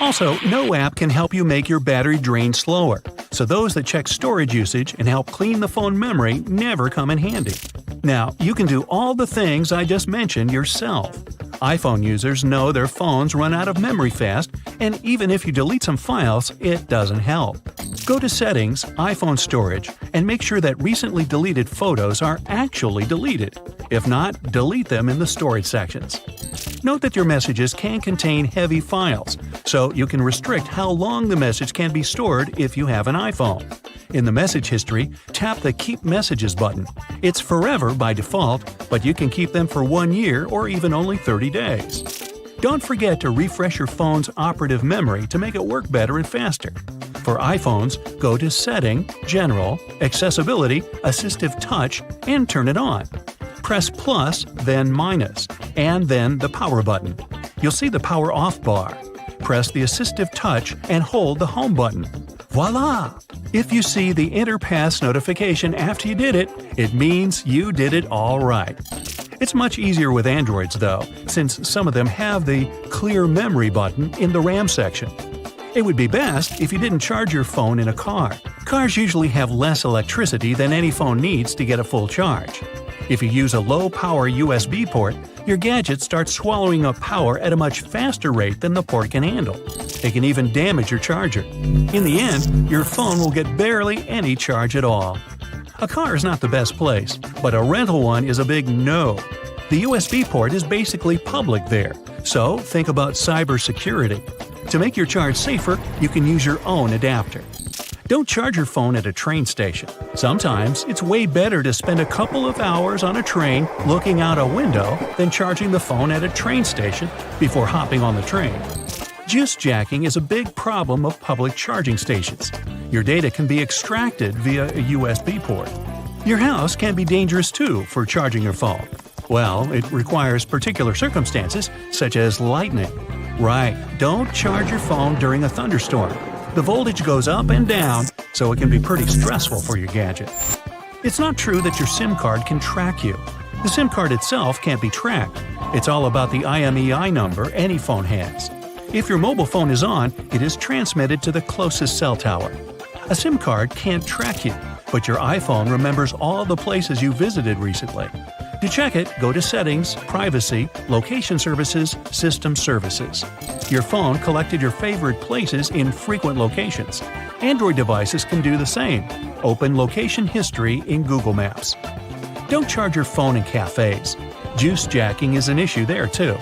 Also, no app can help you make your battery drain slower, so those that check storage usage and help clean the phone memory never come in handy. Now, you can do all the things I just mentioned yourself. iPhone users know their phones run out of memory fast, and even if you delete some files, it doesn't help. Go to Settings, iPhone Storage, and make sure that recently deleted photos are actually deleted. If not, delete them in the storage sections. Note that your messages can contain heavy files, so you can restrict how long the message can be stored if you have an iPhone. In the message history, tap the Keep Messages button. It's forever by default, but you can keep them for 1 year or even only 30 days. Don't forget to refresh your phone's operative memory to make it work better and faster. For iPhones, go to Setting, General, Accessibility, Assistive Touch, and turn it on. Press plus, then minus, and then the power button. You'll see the power off bar. Press the assistive touch and hold the home button. Voila! If you see the Enter Pass notification after you did it, it means you did it all right. It's much easier with Androids though, since some of them have the Clear Memory button in the RAM section. It would be best if you didn't charge your phone in a car. Cars usually have less electricity than any phone needs to get a full charge. If you use a low-power USB port, your gadget starts swallowing up power at a much faster rate than the port can handle. It can even damage your charger. In the end, your phone will get barely any charge at all. A car is not the best place, but a rental one is a big no. The USB port is basically public there, so think about cybersecurity. To make your charge safer, you can use your own adapter. Don't charge your phone at a train station. Sometimes it's way better to spend a couple of hours on a train looking out a window than charging the phone at a train station before hopping on the train. Juice jacking is a big problem of public charging stations. Your data can be extracted via a USB port. Your house can be dangerous too for charging your phone. Well, it requires particular circumstances, such as lightning. Right, don't charge your phone during a thunderstorm. The voltage goes up and down, so it can be pretty stressful for your gadget. It's not true that your SIM card can track you. The SIM card itself can't be tracked. It's all about the IMEI number any phone has. If your mobile phone is on, it is transmitted to the closest cell tower. A SIM card can't track you, but your iPhone remembers all the places you visited recently. To check it, go to Settings, Privacy, Location Services, System Services. Your phone collected your favorite places in frequent locations. Android devices can do the same. Open Location History in Google Maps. Don't charge your phone in cafes. Juice jacking is an issue there too.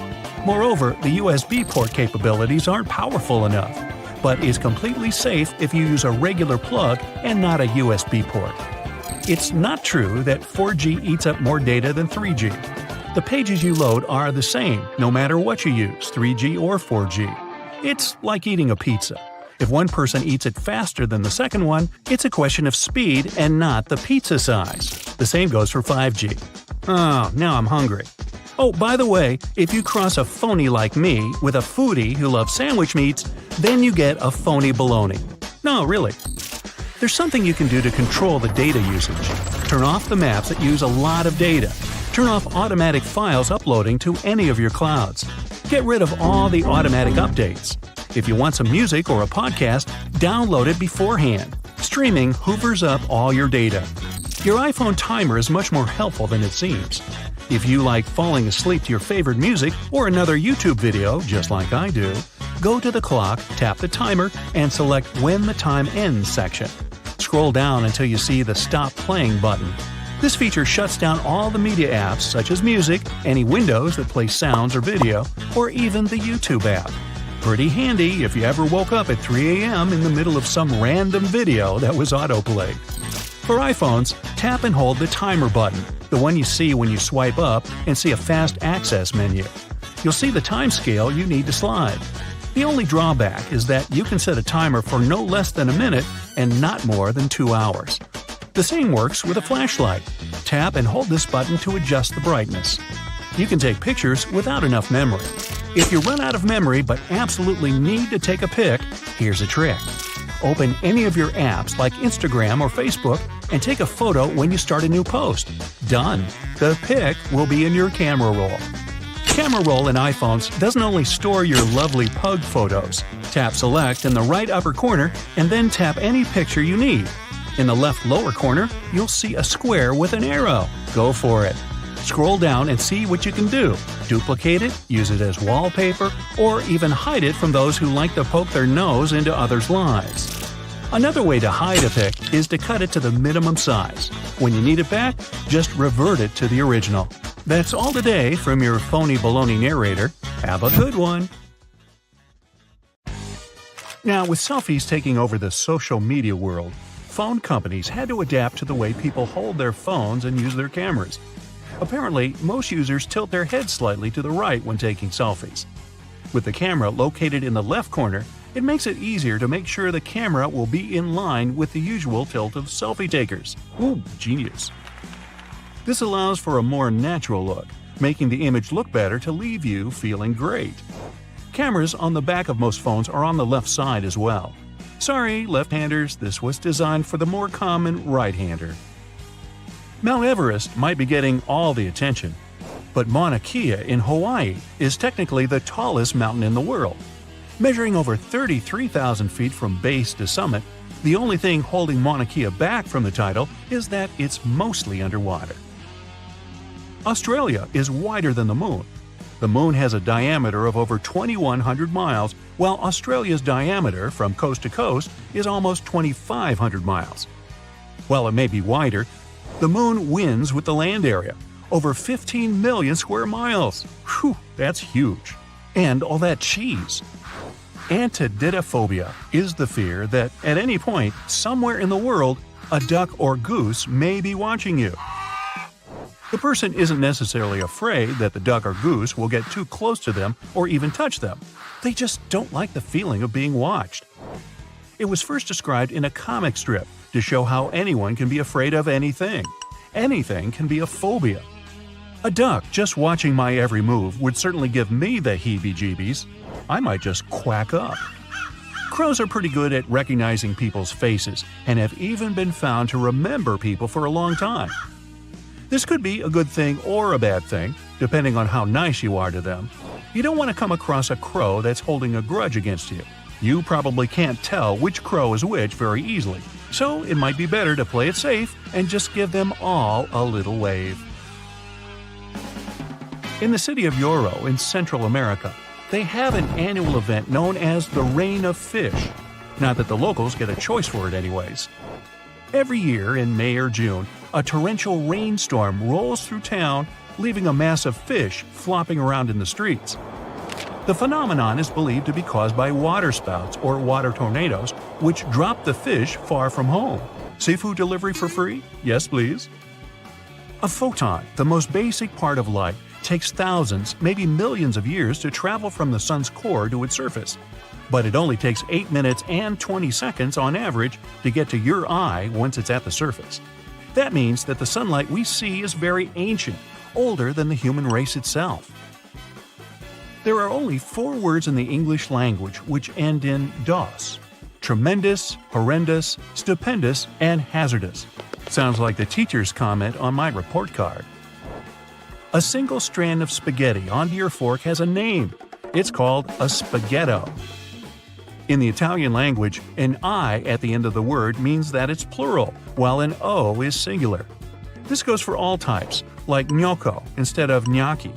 Moreover, the USB port capabilities aren't powerful enough, but is completely safe if you use a regular plug and not a USB port. It's not true that 4G eats up more data than 3G. The pages you load are the same, no matter what you use, 3G or 4G. It's like eating a pizza. If one person eats it faster than the second one, it's a question of speed and not the pizza size. The same goes for 5G. Oh, now I'm hungry. Oh, by the way, if you cross a phony like me with a foodie who loves sandwich meats, then you get a phony baloney. No, really. There's something you can do to control the data usage. Turn off the maps that use a lot of data. Turn off automatic files uploading to any of your clouds. Get rid of all the automatic updates. If you want some music or a podcast, download it beforehand. Streaming hoovers up all your data. Your iPhone timer is much more helpful than it seems. If you like falling asleep to your favorite music or another YouTube video, just like I do, go to the clock, tap the timer, and select When the Time Ends section. Scroll down until you see the Stop Playing button. This feature shuts down all the media apps such as music, any windows that play sounds or video, or even the YouTube app. Pretty handy if you ever woke up at 3 a.m. in the middle of some random video that was autoplayed. For iPhones, tap and hold the timer button, the one you see when you swipe up and see a fast access menu. You'll see the time scale you need to slide. The only drawback is that you can set a timer for no less than a minute and not more than 2 hours. The same works with a flashlight. Tap and hold this button to adjust the brightness. You can take pictures without enough memory. If you run out of memory but absolutely need to take a pic, here's a trick. Open any of your apps like Instagram or Facebook and take a photo when you start a new post. Done. The pic will be in your camera roll. Camera Roll in iPhones doesn't only store your lovely pug photos. Tap Select in the right upper corner and then tap any picture you need. In the left lower corner, you'll see a square with an arrow. Go for it. Scroll down and see what you can do. Duplicate it, use it as wallpaper, or even hide it from those who like to poke their nose into others' lives. Another way to hide a pic is to cut it to the minimum size. When you need it back, just revert it to the original. That's all today from your phony baloney narrator. Have a good one! Now, with selfies taking over the social media world, phone companies had to adapt to the way people hold their phones and use their cameras. Apparently, most users tilt their heads slightly to the right when taking selfies. With the camera located in the left corner, it makes it easier to make sure the camera will be in line with the usual tilt of selfie takers. Ooh, genius. This allows for a more natural look, making the image look better to leave you feeling great. Cameras on the back of most phones are on the left side as well. Sorry, left-handers, this was designed for the more common right-hander. Mount Everest might be getting all the attention, but Mauna Kea in Hawaii is technically the tallest mountain in the world. Measuring over 33,000 feet from base to summit, the only thing holding Mauna Kea back from the title is that it's mostly underwater. Australia is wider than the Moon. The Moon has a diameter of over 2,100 miles, while Australia's diameter from coast to coast is almost 2,500 miles. While it may be wider, the Moon wins with the land area, over 15 million square miles. Whew, that's huge. And all that cheese. Antididophobia is the fear that at any point, somewhere in the world, a duck or goose may be watching you. The person isn't necessarily afraid that the duck or goose will get too close to them or even touch them. They just don't like the feeling of being watched. It was first described in a comic strip to show how anyone can be afraid of anything. Anything can be a phobia. A duck just watching my every move would certainly give me the heebie-jeebies. I might just quack up. Crows are pretty good at recognizing people's faces and have even been found to remember people for a long time. This could be a good thing or a bad thing, depending on how nice you are to them. You don't want to come across a crow that's holding a grudge against you. You probably can't tell which crow is which very easily, so it might be better to play it safe and just give them all a little wave. In the city of Yoro in Central America, they have an annual event known as the Rain of Fish. Not that the locals get a choice for it anyways. Every year in May or June, a torrential rainstorm rolls through town, leaving a mass of fish flopping around in the streets. The phenomenon is believed to be caused by waterspouts or water tornadoes, which drop the fish far from home. Seafood delivery for free? Yes, please. A photon, the most basic part of light, takes thousands, maybe millions of years to travel from the sun's core to its surface. But it only takes 8 minutes and 20 seconds on average to get to your eye once it's at the surface. That means that the sunlight we see is very ancient, older than the human race itself. There are only 4 words in the English language which end in "dos": tremendous, horrendous, stupendous, and hazardous. Sounds like the teacher's comment on my report card. A single strand of spaghetti onto your fork has a name. It's called a spaghetto. In the Italian language, an I at the end of the word means that it's plural, while an O is singular. This goes for all types, like gnocco instead of gnocchi,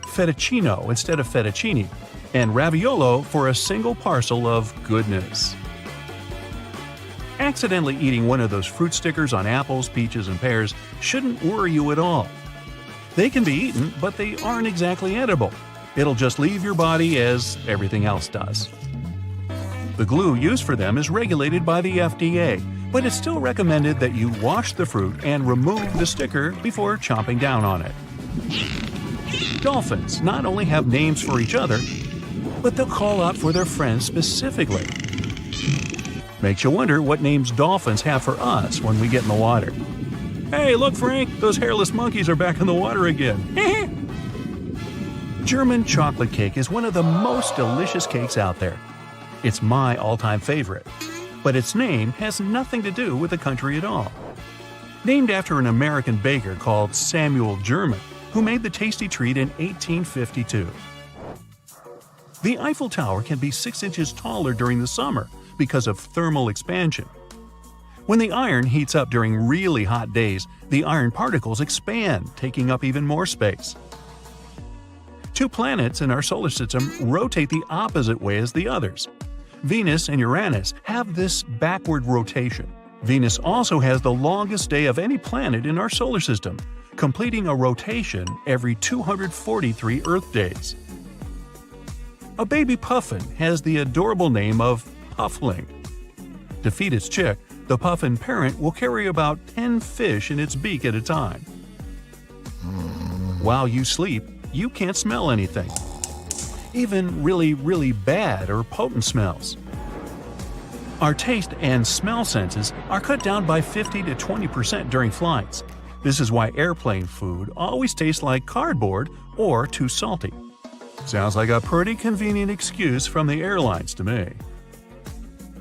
fettuccino instead of fettuccine, and raviolo for a single parcel of goodness. Accidentally eating one of those fruit stickers on apples, peaches, and pears shouldn't worry you at all. They can be eaten, but they aren't exactly edible. It'll just leave your body as everything else does. The glue used for them is regulated by the FDA, but it's still recommended that you wash the fruit and remove the sticker before chomping down on it. Dolphins not only have names for each other, but they'll call out for their friends specifically. Makes you wonder what names dolphins have for us when we get in the water. Hey, look, Frank, those hairless monkeys are back in the water again. German chocolate cake is one of the most delicious cakes out there. It's my all-time favorite, but its name has nothing to do with the country at all. Named after an American baker called Samuel German, who made the tasty treat in 1852. The Eiffel Tower can be 6 inches taller during the summer because of thermal expansion. When the iron heats up during really hot days, the iron particles expand, taking up even more space. 2 planets in our solar system rotate the opposite way as the others. Venus and Uranus have this backward rotation. Venus also has the longest day of any planet in our solar system, completing a rotation every 243 Earth days. A baby puffin has the adorable name of Puffling. To feed its chick, the puffin parent will carry about 10 fish in its beak at a time. While you sleep, you can't smell anything, even really bad or potent smells. Our taste and smell senses are cut down by 50 to 20% during flights. This is why airplane food always tastes like cardboard or too salty. Sounds like a pretty convenient excuse from the airlines to me.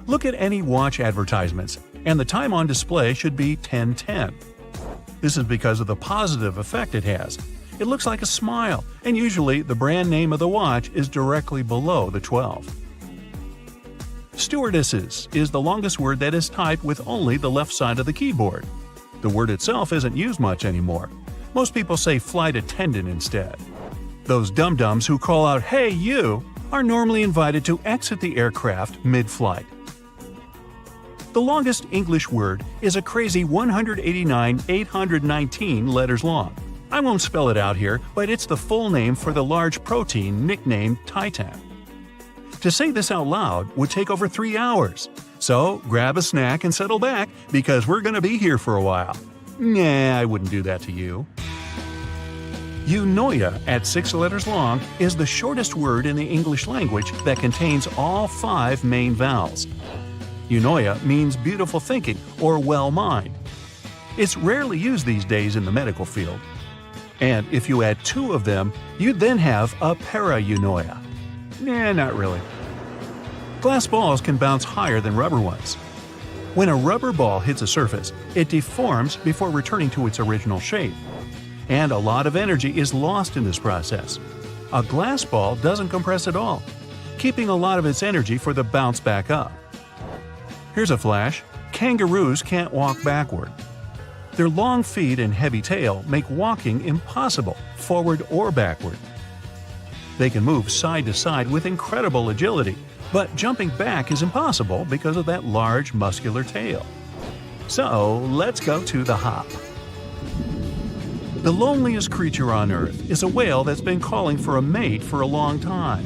Look at any watch advertisements, and the time on display should be 10:10. This is because of the positive effect it has. It looks like a smile, and usually the brand name of the watch is directly below the 12. Stewardesses is the longest word that is typed with only the left side of the keyboard. The word itself isn't used much anymore. Most people say flight attendant instead. Those dum-dums who call out, "Hey, you!" are normally invited to exit the aircraft mid-flight. The longest English word is a crazy 189,819 letters long. I won't spell it out here, but it's the full name for the large protein nicknamed Titan. To say this out loud would take over 3 hours. So grab a snack and settle back, because we're going to be here for a while. Nah, I wouldn't do that to you. Eunoia, at 6 letters long, is the shortest word in the English language that contains all 5 main vowels. Eunoia means beautiful thinking or well mind. It's rarely used these days in the medical field. And if you add 2 of them, you'd then have a para-eunoia. Nah, not really. Glass balls can bounce higher than rubber ones. When a rubber ball hits a surface, it deforms before returning to its original shape. And a lot of energy is lost in this process. A glass ball doesn't compress at all, keeping a lot of its energy for the bounce back up. Here's a flash. Kangaroos can't walk backward. Their long feet and heavy tail make walking impossible, forward or backward. They can move side to side with incredible agility, but jumping back is impossible because of that large muscular tail. So let's go to the hop. The loneliest creature on Earth is a whale that's been calling for a mate for a long time.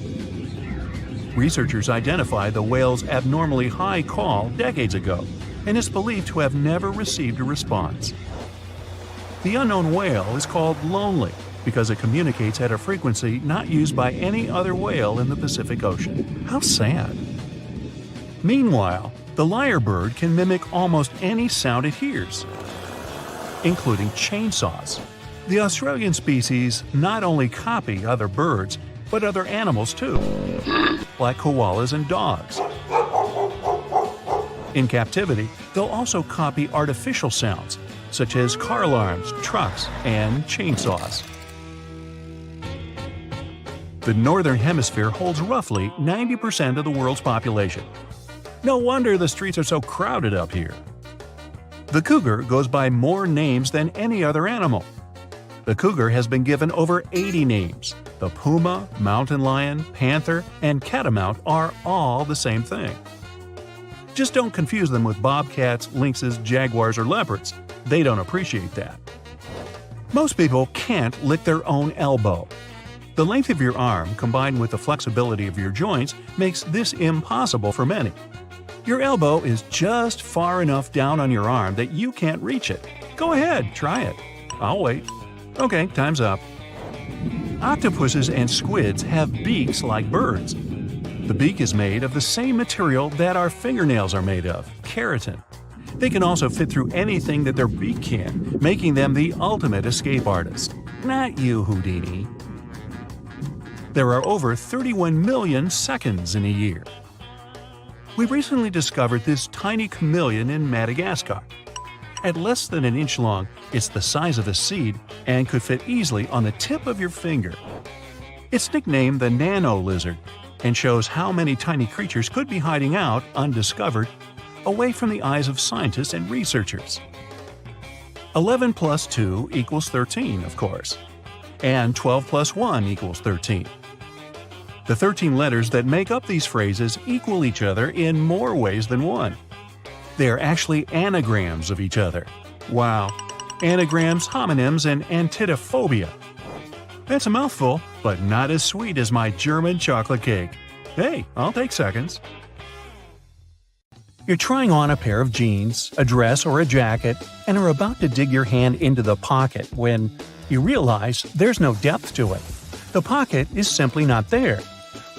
Researchers identified the whale's abnormally high call decades ago, and is believed to have never received a response. The unknown whale is called lonely because it communicates at a frequency not used by any other whale in the Pacific Ocean. How sad. Meanwhile, the lyrebird can mimic almost any sound it hears, including chainsaws. The Australian species not only copy other birds, but other animals too, like koalas and dogs. In captivity, they'll also copy artificial sounds, such as car alarms, trucks, and chainsaws. The Northern Hemisphere holds roughly 90% of the world's population. No wonder the streets are so crowded up here. The cougar goes by more names than any other animal. The cougar has been given over 80 names. The puma, mountain lion, panther, and catamount are all the same thing. Just don't confuse them with bobcats, lynxes, jaguars, or leopards. They don't appreciate that. Most people can't lick their own elbow. The length of your arm combined with the flexibility of your joints makes this impossible for many. Your elbow is just far enough down on your arm that you can't reach it. Go ahead, try it. I'll wait. Okay, time's up. Octopuses and squids have beaks like birds. The beak is made of the same material that our fingernails are made of, keratin. They can also fit through anything that their beak can, making them the ultimate escape artist. Not you, Houdini. There are over 31 million seconds in a year. We recently discovered this tiny chameleon in Madagascar. At less than an inch long, it's the size of a seed and could fit easily on the tip of your finger. It's nicknamed the nano lizard and shows how many tiny creatures could be hiding out undiscovered, away from the eyes of scientists and researchers. 11 plus 2 equals 13, of course, and 12 plus 1 equals 13. The 13 letters that make up these phrases equal each other in more ways than one. They are actually anagrams of each other. Wow. Anagrams, homonyms, and antidophobia. That's a mouthful, but not as sweet as my German chocolate cake. Hey, I'll take seconds. You're trying on a pair of jeans, a dress, or a jacket, and are about to dig your hand into the pocket when you realize there's no depth to it. The pocket is simply not there.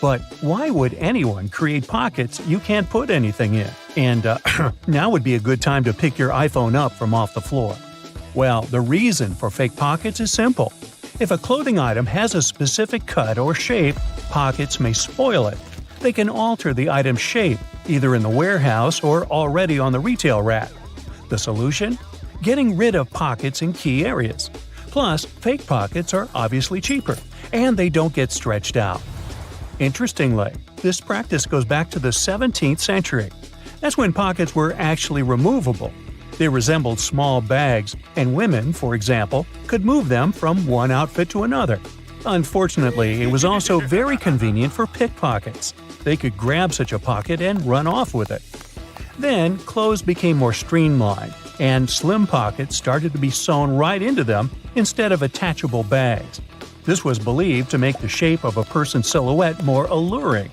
But why would anyone create pockets you can't put anything in? And now would be a good time to pick your iPhone up from off the floor. Well, the reason for fake pockets is simple. If a clothing item has a specific cut or shape, pockets may spoil it. They can alter the item's shape, either in the warehouse or already on the retail rack. The solution? Getting rid of pockets in key areas. Plus, fake pockets are obviously cheaper, and they don't get stretched out. Interestingly, this practice goes back to the 17th century. That's when pockets were actually removable. They resembled small bags, and women, for example, could move them from one outfit to another. Unfortunately, it was also very convenient for pickpockets. They could grab such a pocket and run off with it. Then, clothes became more streamlined, and slim pockets started to be sewn right into them instead of attachable bags. This was believed to make the shape of a person's silhouette more alluring.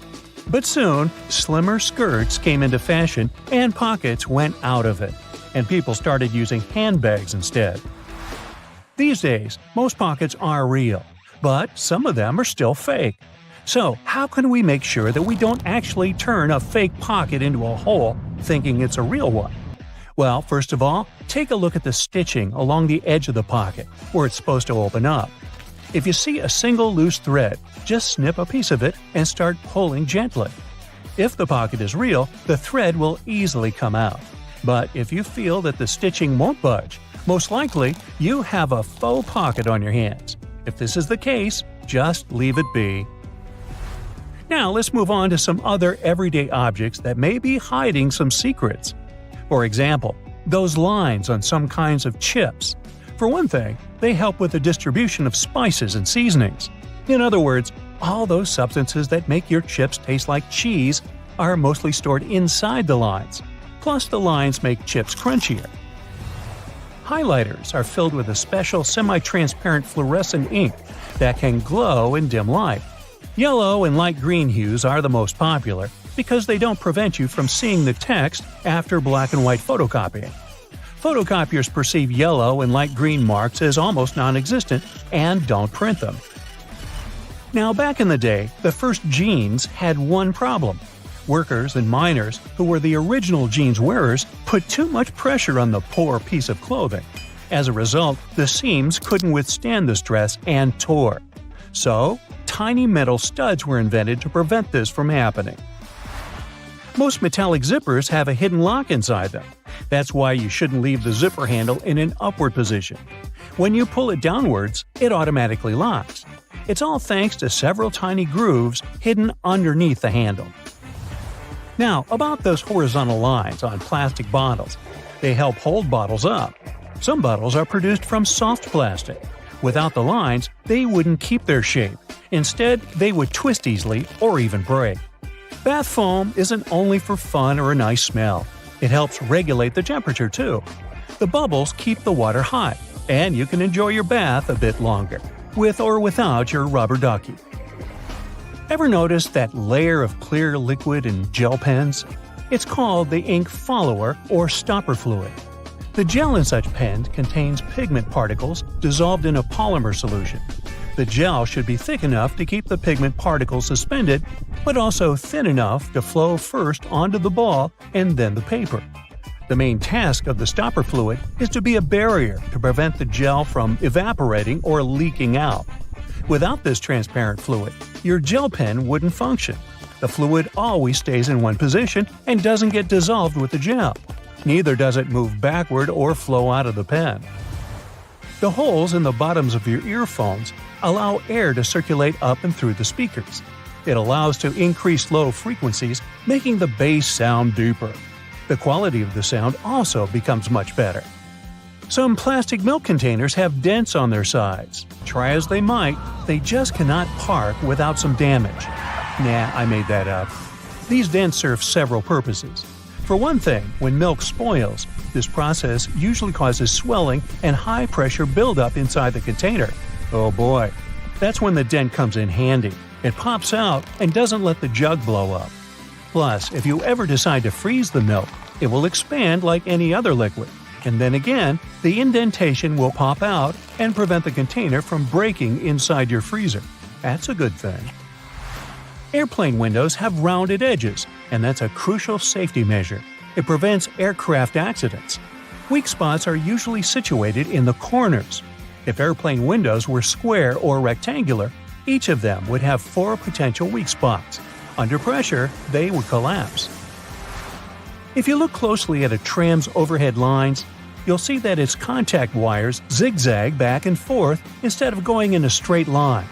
But soon, slimmer skirts came into fashion and pockets went out of it, and people started using handbags instead. These days, most pockets are real, but some of them are still fake. So, how can we make sure that we don't actually turn a fake pocket into a hole thinking it's a real one? Well, first of all, take a look at the stitching along the edge of the pocket, where it's supposed to open up. If you see a single loose thread, just snip a piece of it and start pulling gently. If the pocket is real, the thread will easily come out. But if you feel that the stitching won't budge, most likely you have a faux pocket on your hands. If this is the case, just leave it be. Now let's move on to some other everyday objects that may be hiding some secrets. For example, those lines on some kinds of chips. For one thing, they help with the distribution of spices and seasonings. In other words, all those substances that make your chips taste like cheese are mostly stored inside the lines. Plus, the lines make chips crunchier. Highlighters are filled with a special semi-transparent fluorescent ink that can glow in dim light. Yellow and light green hues are the most popular because they don't prevent you from seeing the text after black and white photocopying. Photocopiers perceive yellow and light green marks as almost non-existent and don't print them. Now, back in the day, the first jeans had one problem. Workers and miners, who were the original jeans wearers, put too much pressure on the poor piece of clothing. As a result, the seams couldn't withstand the stress and tore. So, tiny metal studs were invented to prevent this from happening. Most metallic zippers have a hidden lock inside them. That's why you shouldn't leave the zipper handle in an upward position. When you pull it downwards, it automatically locks. It's all thanks to several tiny grooves hidden underneath the handle. Now, about those horizontal lines on plastic bottles. They help hold bottles up. Some bottles are produced from soft plastic. Without the lines, they wouldn't keep their shape. Instead, they would twist easily or even break. Bath foam isn't only for fun or a nice smell. It helps regulate the temperature too. The bubbles keep the water hot, and you can enjoy your bath a bit longer, with or without your rubber ducky. Ever notice that layer of clear liquid in gel pens? It's called the ink follower or stopper fluid. The gel in such pens contains pigment particles dissolved in a polymer solution. The gel should be thick enough to keep the pigment particles suspended, but also thin enough to flow first onto the ball and then the paper. The main task of the stopper fluid is to be a barrier to prevent the gel from evaporating or leaking out. Without this transparent fluid, your gel pen wouldn't function. The fluid always stays in one position and doesn't get dissolved with the gel. Neither does it move backward or flow out of the pen. The holes in the bottoms of your earphones allow air to circulate up and through the speakers. It allows to increase low frequencies, making the bass sound deeper. The quality of the sound also becomes much better. Some plastic milk containers have dents on their sides. Try as they might, they just cannot park without some damage. Nah, I made that up. These dents serve several purposes. For one thing, when milk spoils, this process usually causes swelling and high-pressure buildup inside the container. Oh boy, that's when the dent comes in handy. It pops out and doesn't let the jug blow up. Plus, if you ever decide to freeze the milk, it will expand like any other liquid. And then again, the indentation will pop out and prevent the container from breaking inside your freezer. That's a good thing. Airplane windows have rounded edges, and that's a crucial safety measure. It prevents aircraft accidents. Weak spots are usually situated in the corners. If airplane windows were square or rectangular, each of them would have 4 potential weak spots. Under pressure, they would collapse. If you look closely at a tram's overhead lines, you'll see that its contact wires zigzag back and forth instead of going in a straight line.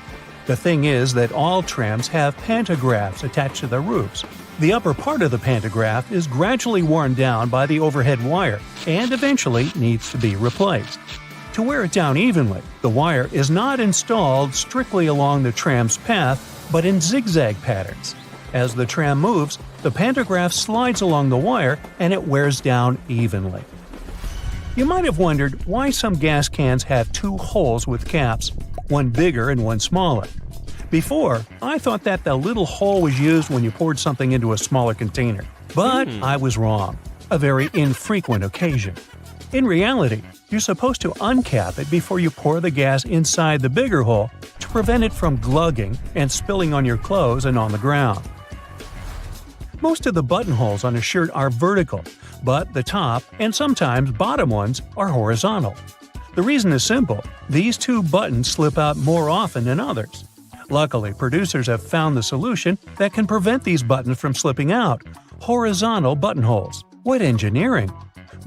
The thing is that all trams have pantographs attached to their roofs. The upper part of the pantograph is gradually worn down by the overhead wire and eventually needs to be replaced. To wear it down evenly, the wire is not installed strictly along the tram's path, but in zigzag patterns. As the tram moves, the pantograph slides along the wire and it wears down evenly. You might have wondered why some gas cans have 2 holes with caps, one bigger and one smaller. Before, I thought that the little hole was used when you poured something into a smaller container. But I was wrong. A very infrequent occasion. In reality, you're supposed to uncap it before you pour the gas inside the bigger hole to prevent it from glugging and spilling on your clothes and on the ground. Most of the buttonholes on a shirt are vertical, but the top and sometimes bottom ones are horizontal. The reason is simple. These 2 buttons slip out more often than others. Luckily, producers have found the solution that can prevent these buttons from slipping out – horizontal buttonholes. What engineering!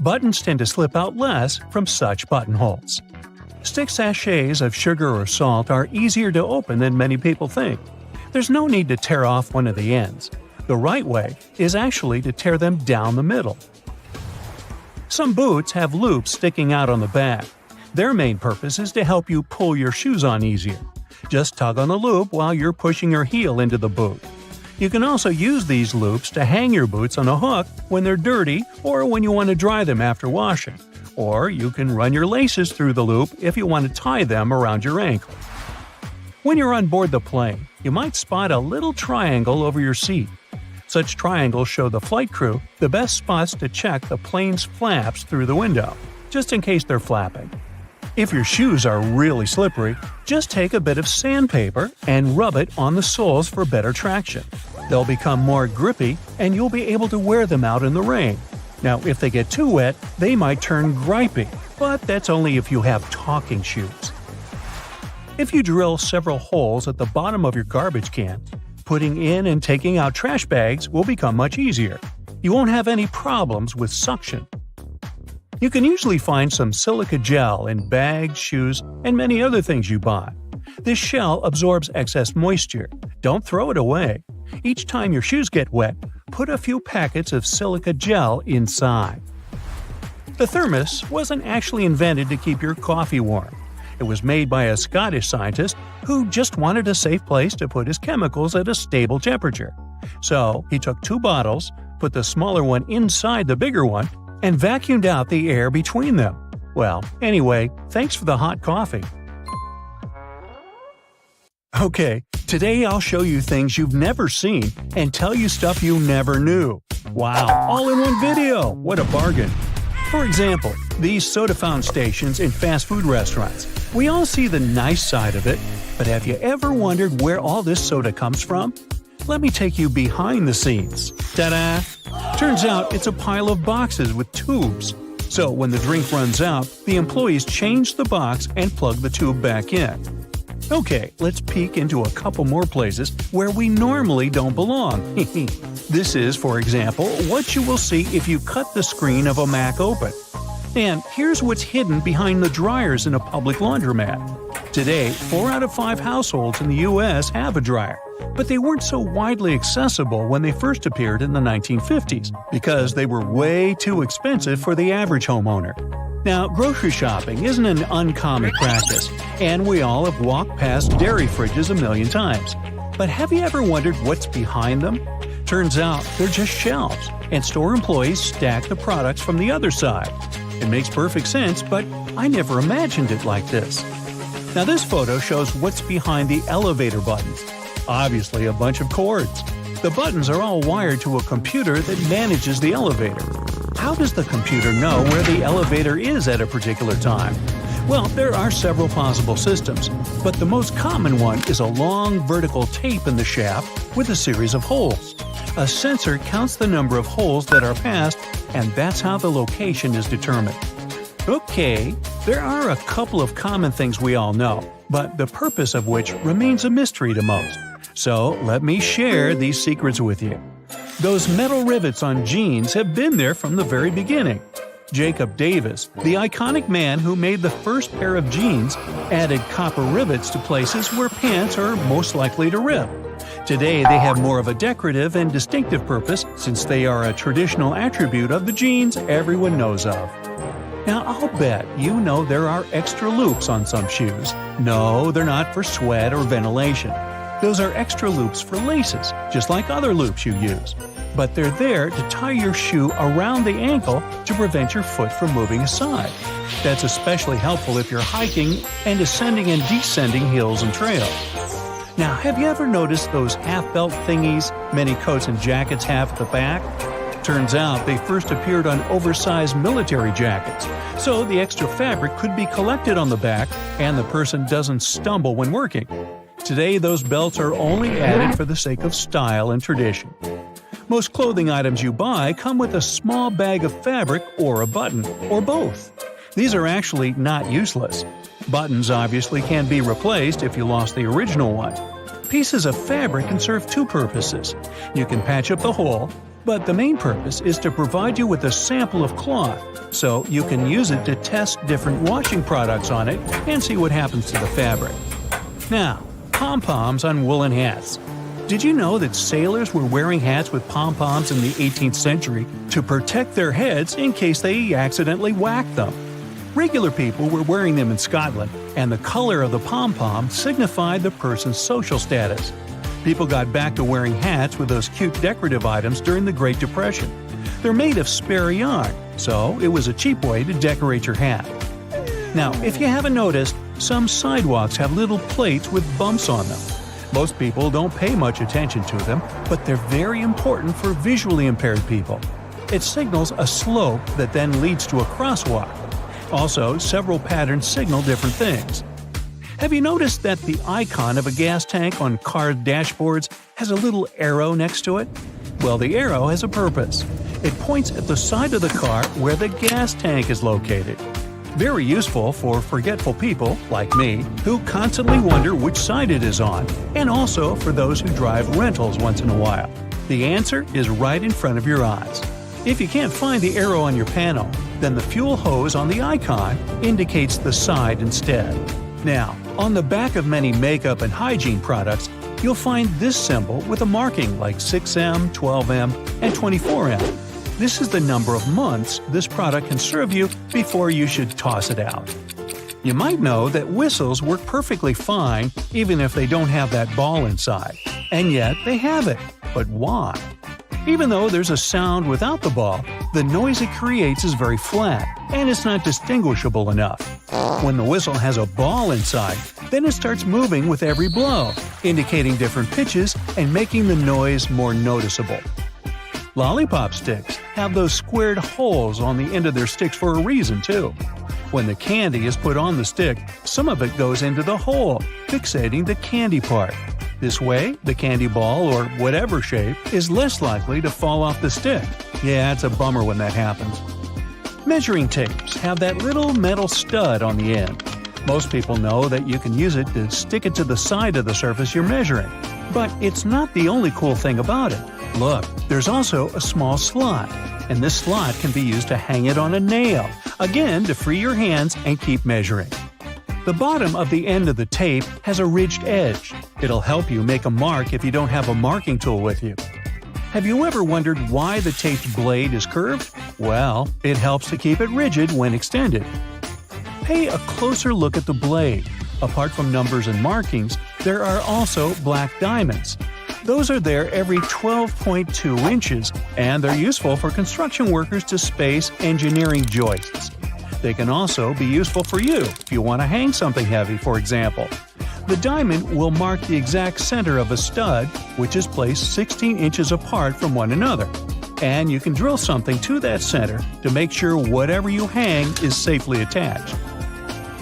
Buttons tend to slip out less from such buttonholes. Stick sachets of sugar or salt are easier to open than many people think. There's no need to tear off one of the ends. The right way is actually to tear them down the middle. Some boots have loops sticking out on the back. Their main purpose is to help you pull your shoes on easier. Just tug on the loop while you're pushing your heel into the boot. You can also use these loops to hang your boots on a hook when they're dirty or when you want to dry them after washing. Or you can run your laces through the loop if you want to tie them around your ankle. When you're on board the plane, you might spot a little triangle over your seat. Such triangles show the flight crew the best spots to check the plane's flaps through the window, just in case they're flapping. If your shoes are really slippery, just take a bit of sandpaper and rub it on the soles for better traction. They'll become more grippy and you'll be able to wear them out in the rain. Now, if they get too wet, they might turn gripey, but that's only if you have talking shoes. If you drill several holes at the bottom of your garbage can, putting in and taking out trash bags will become much easier. You won't have any problems with suction. You can usually find some silica gel in bags, shoes, and many other things you buy. This shell absorbs excess moisture. Don't throw it away. Each time your shoes get wet, put a few packets of silica gel inside. The thermos wasn't actually invented to keep your coffee warm. It was made by a Scottish scientist who just wanted a safe place to put his chemicals at a stable temperature. So he took 2 bottles, put the smaller one inside the bigger one, and vacuumed out the air between them. Well, anyway, thanks for the hot coffee. Okay, today I'll show you things you've never seen and tell you stuff you never knew. Wow, all in one video! What a bargain! For example, these soda fountain stations in fast food restaurants. We all see the nice side of it, but have you ever wondered where all this soda comes from? Let me take you behind the scenes. Ta-da! Turns out it's a pile of boxes with tubes. So when the drink runs out, the employees change the box and plug the tube back in. Okay, let's peek into a couple more places where we normally don't belong. This is, for example, what you will see if you cut the screen of a Mac open. And here's what's hidden behind the dryers in a public laundromat. Today, 4 out of 5 households in the U.S. have a dryer, but they weren't so widely accessible when they first appeared in the 1950s because they were way too expensive for the average homeowner. Now, grocery shopping isn't an uncommon practice, and we all have walked past dairy fridges a million times. But have you ever wondered what's behind them? Turns out they're just shelves, and store employees stack the products from the other side. It makes perfect sense, but I never imagined it like this. Now this photo shows what's behind the elevator buttons. Obviously a bunch of cords. The buttons are all wired to a computer that manages the elevator. How does the computer know where the elevator is at a particular time? Well, there are several possible systems, but the most common one is a long vertical tape in the shaft with a series of holes. A sensor counts the number of holes that are passed, and that's how the location is determined. Okay, there are a couple of common things we all know, but the purpose of which remains a mystery to most. So let me share these secrets with you. Those metal rivets on jeans have been there from the very beginning. Jacob Davis, the iconic man who made the first pair of jeans, added copper rivets to places where pants are most likely to rip. Today they have more of a decorative and distinctive purpose since they are a traditional attribute of the jeans everyone knows of. Now I'll bet you know there are extra loops on some shoes. No, they're not for sweat or ventilation. Those are extra loops for laces, just like other loops you use. But they're there to tie your shoe around the ankle to prevent your foot from moving aside. That's especially helpful if you're hiking and ascending and descending hills and trails. Now, have you ever noticed those half-belt thingies many coats and jackets have at the back? Turns out they first appeared on oversized military jackets, so the extra fabric could be collected on the back and the person doesn't stumble when working. Today, those belts are only added for the sake of style and tradition. Most clothing items you buy come with a small bag of fabric or a button, or both. These are actually not useless. Buttons obviously can be replaced if you lost the original one. Pieces of fabric can serve 2 purposes. You can patch up the hole, but the main purpose is to provide you with a sample of cloth, so you can use it to test different washing products on it and see what happens to the fabric. Now, pom-poms on woolen hats. Did you know that sailors were wearing hats with pom-poms in the 18th century to protect their heads in case they accidentally whacked them? Regular people were wearing them in Scotland, and the color of the pom-pom signified the person's social status. People got back to wearing hats with those cute decorative items during the Great Depression. They're made of spare yarn, so it was a cheap way to decorate your hat. Now, if you haven't noticed, some sidewalks have little plates with bumps on them. Most people don't pay much attention to them, but they're very important for visually impaired people. It signals a slope that then leads to a crosswalk. Also, several patterns signal different things. Have you noticed that the icon of a gas tank on car dashboards has a little arrow next to it? Well, the arrow has a purpose. It points at the side of the car where the gas tank is located. Very useful for forgetful people, like me, who constantly wonder which side it is on, and also for those who drive rentals once in a while. The answer is right in front of your eyes. If you can't find the arrow on your panel, then the fuel hose on the icon indicates the side instead. Now, on the back of many makeup and hygiene products, you'll find this symbol with a marking like 6M, 12M, and 24M. This is the number of months this product can serve you before you should toss it out. You might know that whistles work perfectly fine even if they don't have that ball inside. And yet they have it. But why? Even though there's a sound without the ball, the noise it creates is very flat, and it's not distinguishable enough. When the whistle has a ball inside, then it starts moving with every blow, indicating different pitches and making the noise more noticeable. Lollipop sticks have those squared holes on the end of their sticks for a reason, too. When the candy is put on the stick, some of it goes into the hole, fixating the candy part. This way, the candy ball, or whatever shape, is less likely to fall off the stick. Yeah, it's a bummer when that happens. Measuring tapes have that little metal stud on the end. Most people know that you can use it to stick it to the side of the surface you're measuring. But it's not the only cool thing about it. Look, there's also a small slot, and this slot can be used to hang it on a nail, again to free your hands and keep measuring. The bottom of the end of the tape has a ridged edge. It'll help you make a mark if you don't have a marking tool with you. Have you ever wondered why the taped blade is curved? Well, it helps to keep it rigid when extended. Pay a closer look at the blade. Apart from numbers and markings, there are also black diamonds. Those are there every 12.2 inches, and they're useful for construction workers to space engineering joists. They can also be useful for you if you want to hang something heavy, for example. The diamond will mark the exact center of a stud, which is placed 16 inches apart from one another. And you can drill something to that center to make sure whatever you hang is safely attached.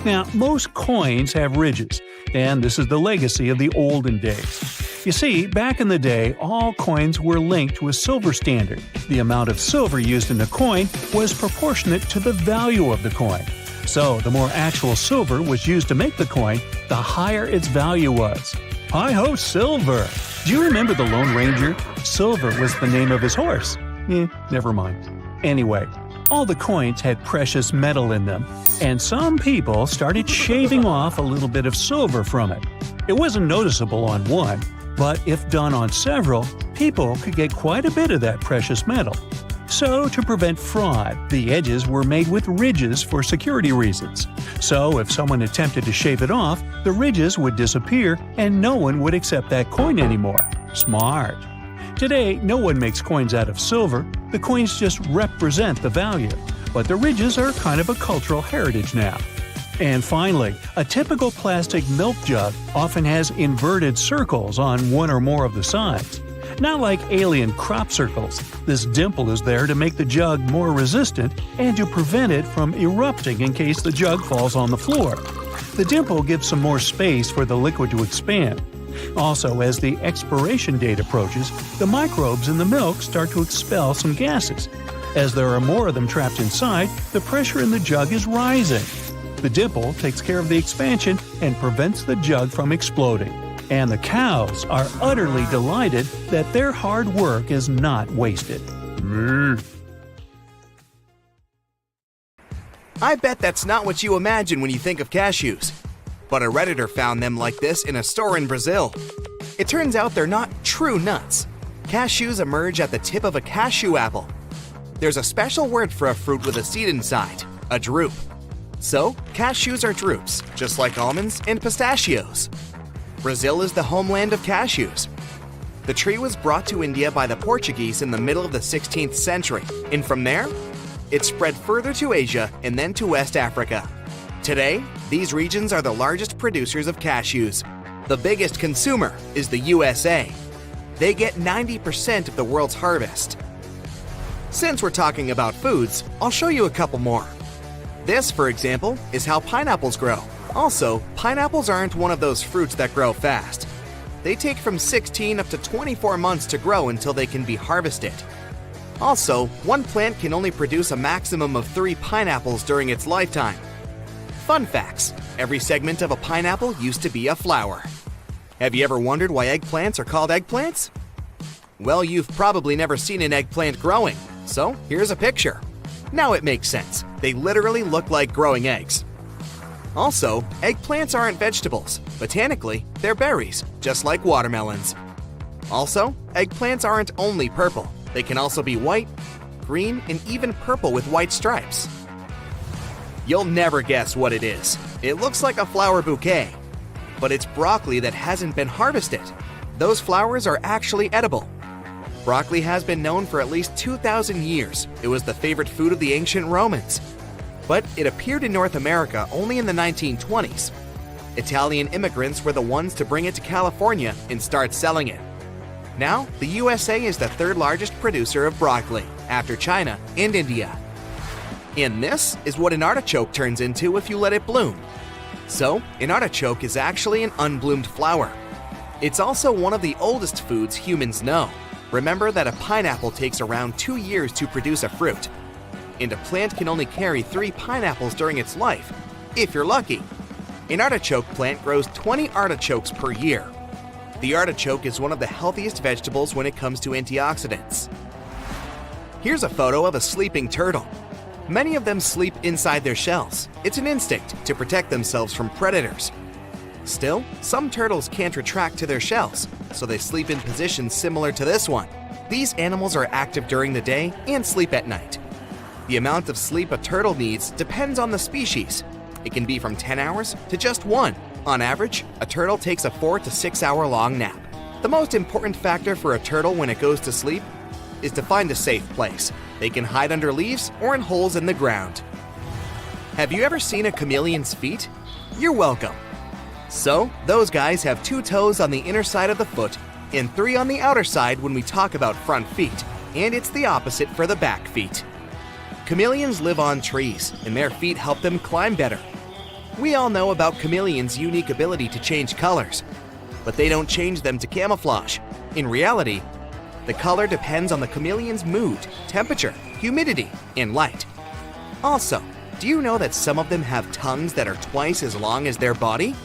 Now, most coins have ridges, and this is the legacy of the olden days. You see, back in the day, all coins were linked to a silver standard. The amount of silver used in a coin was proportionate to the value of the coin. So, the more actual silver was used to make the coin, the higher its value was. Hi-ho, Silver! Do you remember the Lone Ranger? Silver was the name of his horse. Never mind. Anyway, all the coins had precious metal in them, and some people started shaving off a little bit of silver from it. It wasn't noticeable on one, but if done on several, people could get quite a bit of that precious metal. So, to prevent fraud, the edges were made with ridges for security reasons. So, if someone attempted to shave it off, the ridges would disappear and no one would accept that coin anymore. Smart. Today, no one makes coins out of silver. The coins just represent the value. But the ridges are kind of a cultural heritage now. And finally, a typical plastic milk jug often has inverted circles on one or more of the sides. Not like alien crop circles, this dimple is there to make the jug more resistant and to prevent it from erupting in case the jug falls on the floor. The dimple gives some more space for the liquid to expand. Also, as the expiration date approaches, the microbes in the milk start to expel some gases. As there are more of them trapped inside, the pressure in the jug is rising. The dimple takes care of the expansion and prevents the jug from exploding. And the cows are utterly delighted that their hard work is not wasted. I bet that's not what you imagine when you think of cashews. But a Redditor found them like this in a store in Brazil. It turns out they're not true nuts. Cashews emerge at the tip of a cashew apple. There's a special word for a fruit with a seed inside, a drupe. So, cashews are drupes, just like almonds and pistachios. Brazil is the homeland of cashews. The tree was brought to India by the Portuguese in the middle of the 16th century, and from there, it spread further to Asia and then to West Africa. Today, these regions are the largest producers of cashews. The biggest consumer is the USA. They get 90% of the world's harvest. Since we're talking about foods, I'll show you a couple more. This, for example, is how pineapples grow. Also, pineapples aren't one of those fruits that grow fast. They take from 16 up to 24 months to grow until they can be harvested. Also, one plant can only produce a maximum of 3 pineapples during its lifetime. Fun facts: every segment of a pineapple used to be a flower. Have you ever wondered why eggplants are called eggplants? Well, you've probably never seen an eggplant growing, so here's a picture. Now it makes sense. They literally look like growing eggs. Also, eggplants aren't vegetables. Botanically, they're berries, just like watermelons. Also, eggplants aren't only purple. They can also be white, green, and even purple with white stripes. You'll never guess what it is. It looks like a flower bouquet, but it's broccoli that hasn't been harvested. Those flowers are actually edible. Broccoli has been known for at least 2,000 years. It was the favorite food of the ancient Romans. But it appeared in North America only in the 1920s. Italian immigrants were the ones to bring it to California and start selling it. Now, the USA is the 3rd largest producer of broccoli, after China and India. And this is what an artichoke turns into if you let it bloom. So, an artichoke is actually an unbloomed flower. It's also one of the oldest foods humans know. Remember that a pineapple takes around 2 years to produce a fruit. And a plant can only carry 3 pineapples during its life, if you're lucky. An artichoke plant grows 20 artichokes per year. The artichoke is one of the healthiest vegetables when it comes to antioxidants. Here's a photo of a sleeping turtle. Many of them sleep inside their shells. It's an instinct to protect themselves from predators. Still, some turtles can't retract to their shells, so they sleep in positions similar to this one. These animals are active during the day and sleep at night. The amount of sleep a turtle needs depends on the species. It can be from 10 hours to just 1. On average, a turtle takes a 4 to 6 hour long nap. The most important factor for a turtle when it goes to sleep is to find a safe place. They can hide under leaves or in holes in the ground. Have you ever seen a chameleon's feet? You're welcome. So, those guys have 2 toes on the inner side of the foot and 3 on the outer side when we talk about front feet, and it's the opposite for the back feet. Chameleons live on trees, and their feet help them climb better. We all know about chameleons' unique ability to change colors, but they don't change them to camouflage. In reality, the color depends on the chameleon's mood, temperature, humidity, and light. Also, do you know that some of them have tongues that are twice as long as their body?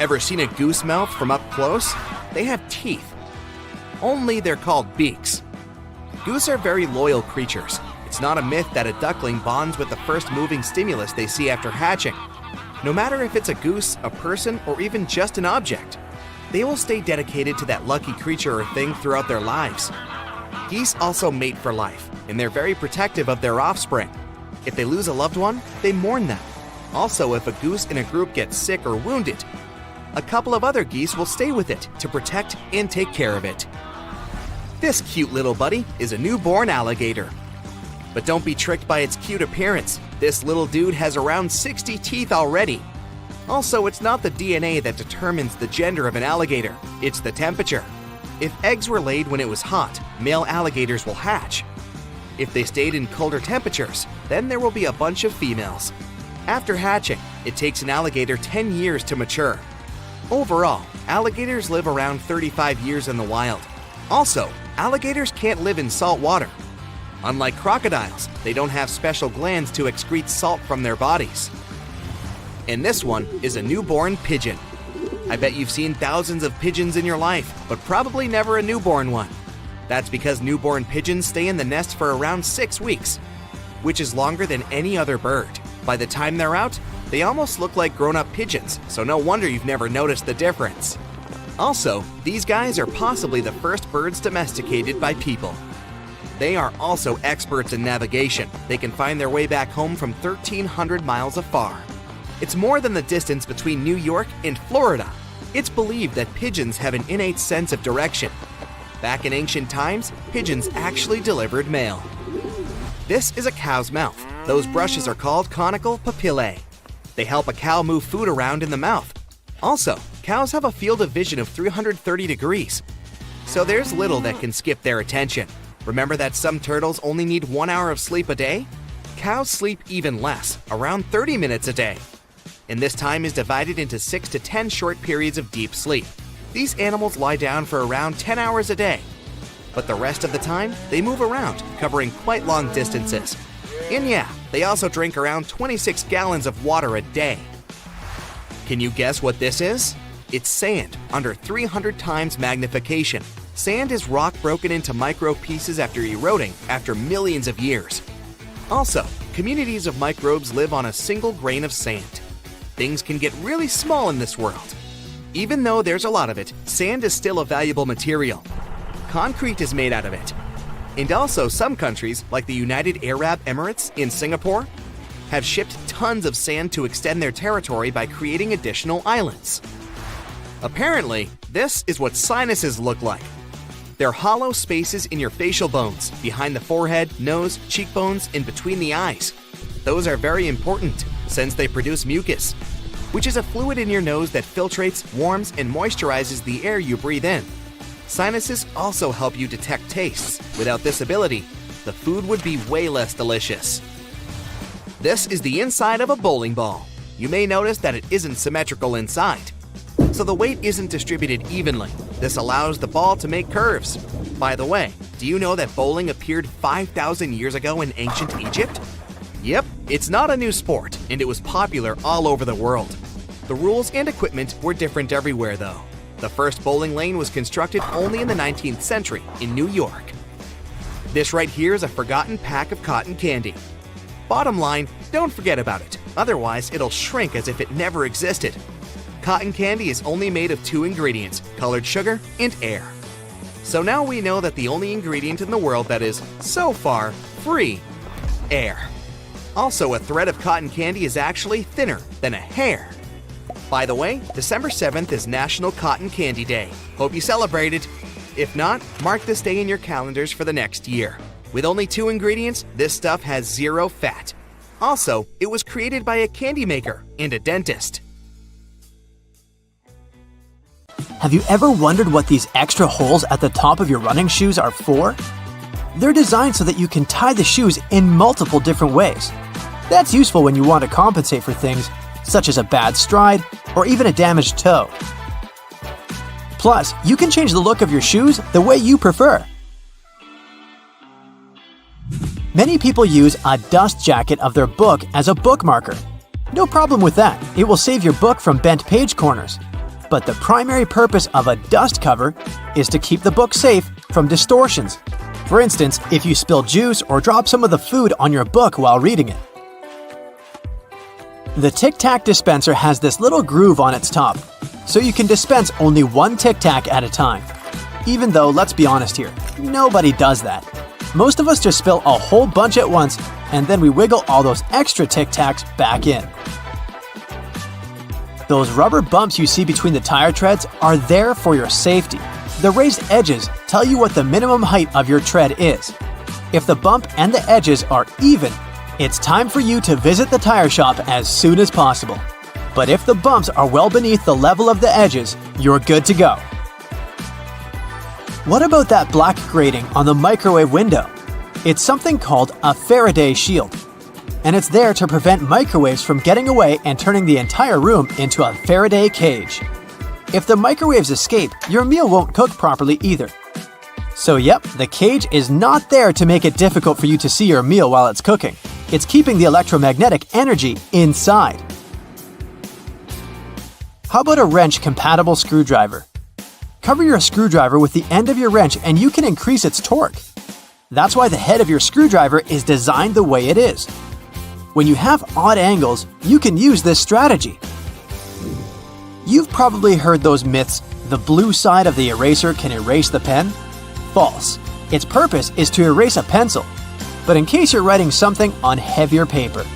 Ever seen a goose mouth from up close? They have teeth. Only they're called beaks. Goose are very loyal creatures. It's not a myth that a duckling bonds with the first moving stimulus they see after hatching. No matter if it's a goose, a person, or even just an object, they will stay dedicated to that lucky creature or thing throughout their lives. Geese also mate for life, and they're very protective of their offspring. If they lose a loved one, they mourn them. Also, if a goose in a group gets sick or wounded, a couple of other geese will stay with it to protect and take care of it. This cute little buddy is a newborn alligator. But don't be tricked by its cute appearance. This little dude has around 60 teeth already. Also, it's not the DNA that determines the gender of an alligator, it's the temperature. If eggs were laid when it was hot, male alligators will hatch. If they stayed in colder temperatures, then there will be a bunch of females. After hatching, it takes an alligator 10 years to mature. Overall, alligators live around 35 years in the wild. Also, alligators can't live in salt water. Unlike crocodiles, they don't have special glands to excrete salt from their bodies. And this one is a newborn pigeon. I bet you've seen thousands of pigeons in your life, but probably never a newborn one. That's because newborn pigeons stay in the nest for around 6 weeks, which is longer than any other bird. By the time they're out, they almost look like grown-up pigeons, so no wonder you've never noticed the difference. Also, these guys are possibly the first birds domesticated by people. They are also experts in navigation. They can find their way back home from 1,300 miles afar. It's more than the distance between New York and Florida. It's believed that pigeons have an innate sense of direction. Back in ancient times, pigeons actually delivered mail. This is a cow's mouth. Those brushes are called conical papillae. They help a cow move food around in the mouth. Also, cows have a field of vision of 330 degrees, so there's little that can skip their attention. Remember that some turtles only need 1 hour of sleep a day? Cows sleep even less, around 30 minutes a day. And this time is divided into 6 to 10 short periods of deep sleep. These animals lie down for around 10 hours a day. but the rest of the time, they move around, covering quite long distances. And yeah, they also drink around 26 gallons of water a day. Can you guess what this is? It's sand, under 300 times magnification. Sand is rock broken into micro pieces after eroding after millions of years. Also, communities of microbes live on a single grain of sand. Things can get really small in this world. Even though there's a lot of it, sand is still a valuable material. Concrete is made out of it. And also, some countries, like the United Arab Emirates in Singapore, have shipped tons of sand to extend their territory by creating additional islands. Apparently, this is what sinuses look like. They're hollow spaces in your facial bones, behind the forehead, nose, cheekbones, and between the eyes. Those are very important, since they produce mucus, which is a fluid in your nose that filtrates, warms, and moisturizes the air you breathe in. Sinuses also help you detect tastes. Without this ability, the food would be way less delicious. This is the inside of a bowling ball. You may notice that it isn't symmetrical inside, so the weight isn't distributed evenly. This allows the ball to make curves. By the way, do you know that bowling appeared 5,000 years ago in ancient Egypt? Yep, it's not a new sport, and it was popular all over the world. The rules and equipment were different everywhere, though. The first bowling lane was constructed only in the 19th century in New York. This right here is a forgotten pack of cotton candy. Bottom line, don't forget about it, otherwise it'll shrink as if it never existed. Cotton candy is only made of 2 ingredients, colored sugar and air. So now we know that the only ingredient in the world that is, so far, free, air. Also, a thread of cotton candy is actually thinner than a hair. By the way, December 7th is National Cotton Candy Day. Hope you celebrate it. If not, mark this day in your calendars for the next year. With only 2 ingredients, this stuff has 0 fat. Also, it was created by a candy maker and a dentist. Have you ever wondered what these extra holes at the top of your running shoes are for? They're designed so that you can tie the shoes in multiple different ways. That's useful when you want to compensate for things such as a bad stride or even a damaged toe. Plus, you can change the look of your shoes the way you prefer. Many people use a dust jacket of their book as a bookmarker. No problem with that, it will save your book from bent page corners. But the primary purpose of a dust cover is to keep the book safe from distortions. For instance, if you spill juice or drop some of the food on your book while reading it. The Tic Tac dispenser has this little groove on its top, so you can dispense only 1 Tic Tac at a time. Even though, let's be honest here, nobody does that. Most of us just spill a whole bunch at once, and then we wiggle all those extra Tic Tacs back in. Those rubber bumps you see between the tire treads are there for your safety. The raised edges tell you what the minimum height of your tread is. If the bump and the edges are even, it's time for you to visit the tire shop as soon as possible. But if the bumps are well beneath the level of the edges, you're good to go. What about that black grating on the microwave window? It's something called a Faraday shield, and it's there to prevent microwaves from getting away and turning the entire room into a Faraday cage. If the microwaves escape, your meal won't cook properly either. So yep, the cage is not there to make it difficult for you to see your meal while it's cooking. It's keeping the electromagnetic energy inside. How about a wrench-compatible screwdriver? Cover your screwdriver with the end of your wrench and you can increase its torque. That's why the head of your screwdriver is designed the way it is. When you have odd angles, you can use this strategy. You've probably heard those myths, the blue side of the eraser can erase the pen? False. Its purpose is to erase a pencil, but in case you're writing something on heavier paper.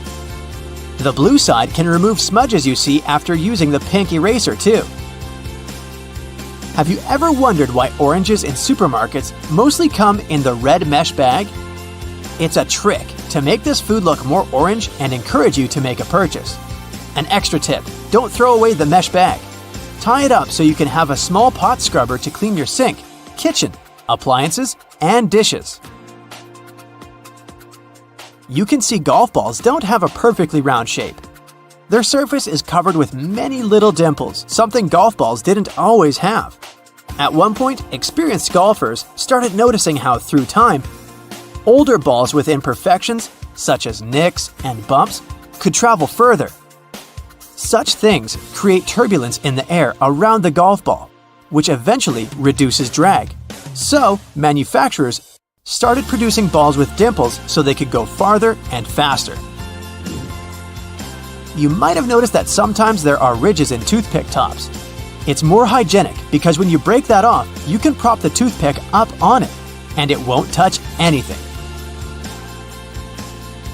The blue side can remove smudges you see after using the pink eraser too. Have you ever wondered why oranges in supermarkets mostly come in the red mesh bag? It's a trick to make this food look more orange and encourage you to make a purchase. An extra tip, don't throw away the mesh bag. Tie it up so you can have a small pot scrubber to clean your sink, kitchen, appliances, and dishes. You can see golf balls don't have a perfectly round shape. Their surface is covered with many little dimples, something golf balls didn't always have. At one point, experienced golfers started noticing how, through time, older balls with imperfections, such as nicks and bumps, could travel further. Such things create turbulence in the air around the golf ball, which eventually reduces drag. So, manufacturers started producing balls with dimples so they could go farther and faster. You might have noticed that sometimes there are ridges in toothpick tops. It's more hygienic because when you break that off, you can prop the toothpick up on it, and it won't touch anything.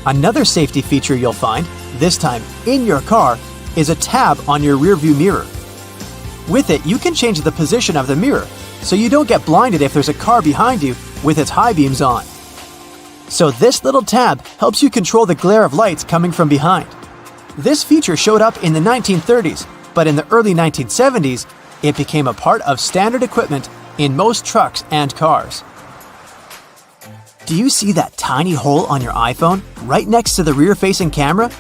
Another safety feature you'll find, this time in your car, is a tab on your rearview mirror. With it, you can change the position of the mirror so you don't get blinded if there's a car behind you with its high beams on. So this little tab helps you control the glare of lights coming from behind. This feature showed up in the 1930s, but in the early 1970s, it became a part of standard equipment in most trucks and cars. Do you see that tiny hole on your iPhone right next to the rear-facing camera?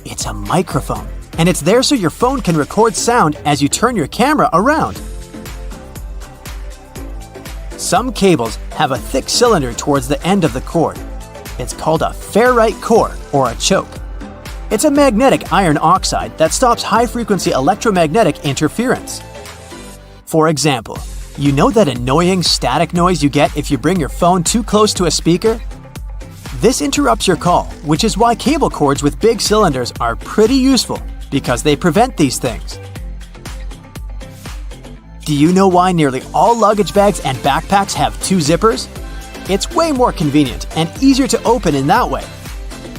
It's a microphone, and it's there so your phone can record sound as you turn your camera around. Some cables have a thick cylinder towards the end of the cord. It's called a ferrite core or a choke. It's a magnetic iron oxide that stops high-frequency electromagnetic interference. For example, you know that annoying static noise you get if you bring your phone too close to a speaker? This interrupts your call, which is why cable cords with big cylinders are pretty useful because they prevent these things. Do you know why nearly all luggage bags and backpacks have two zippers? It's way more convenient and easier to open in that way.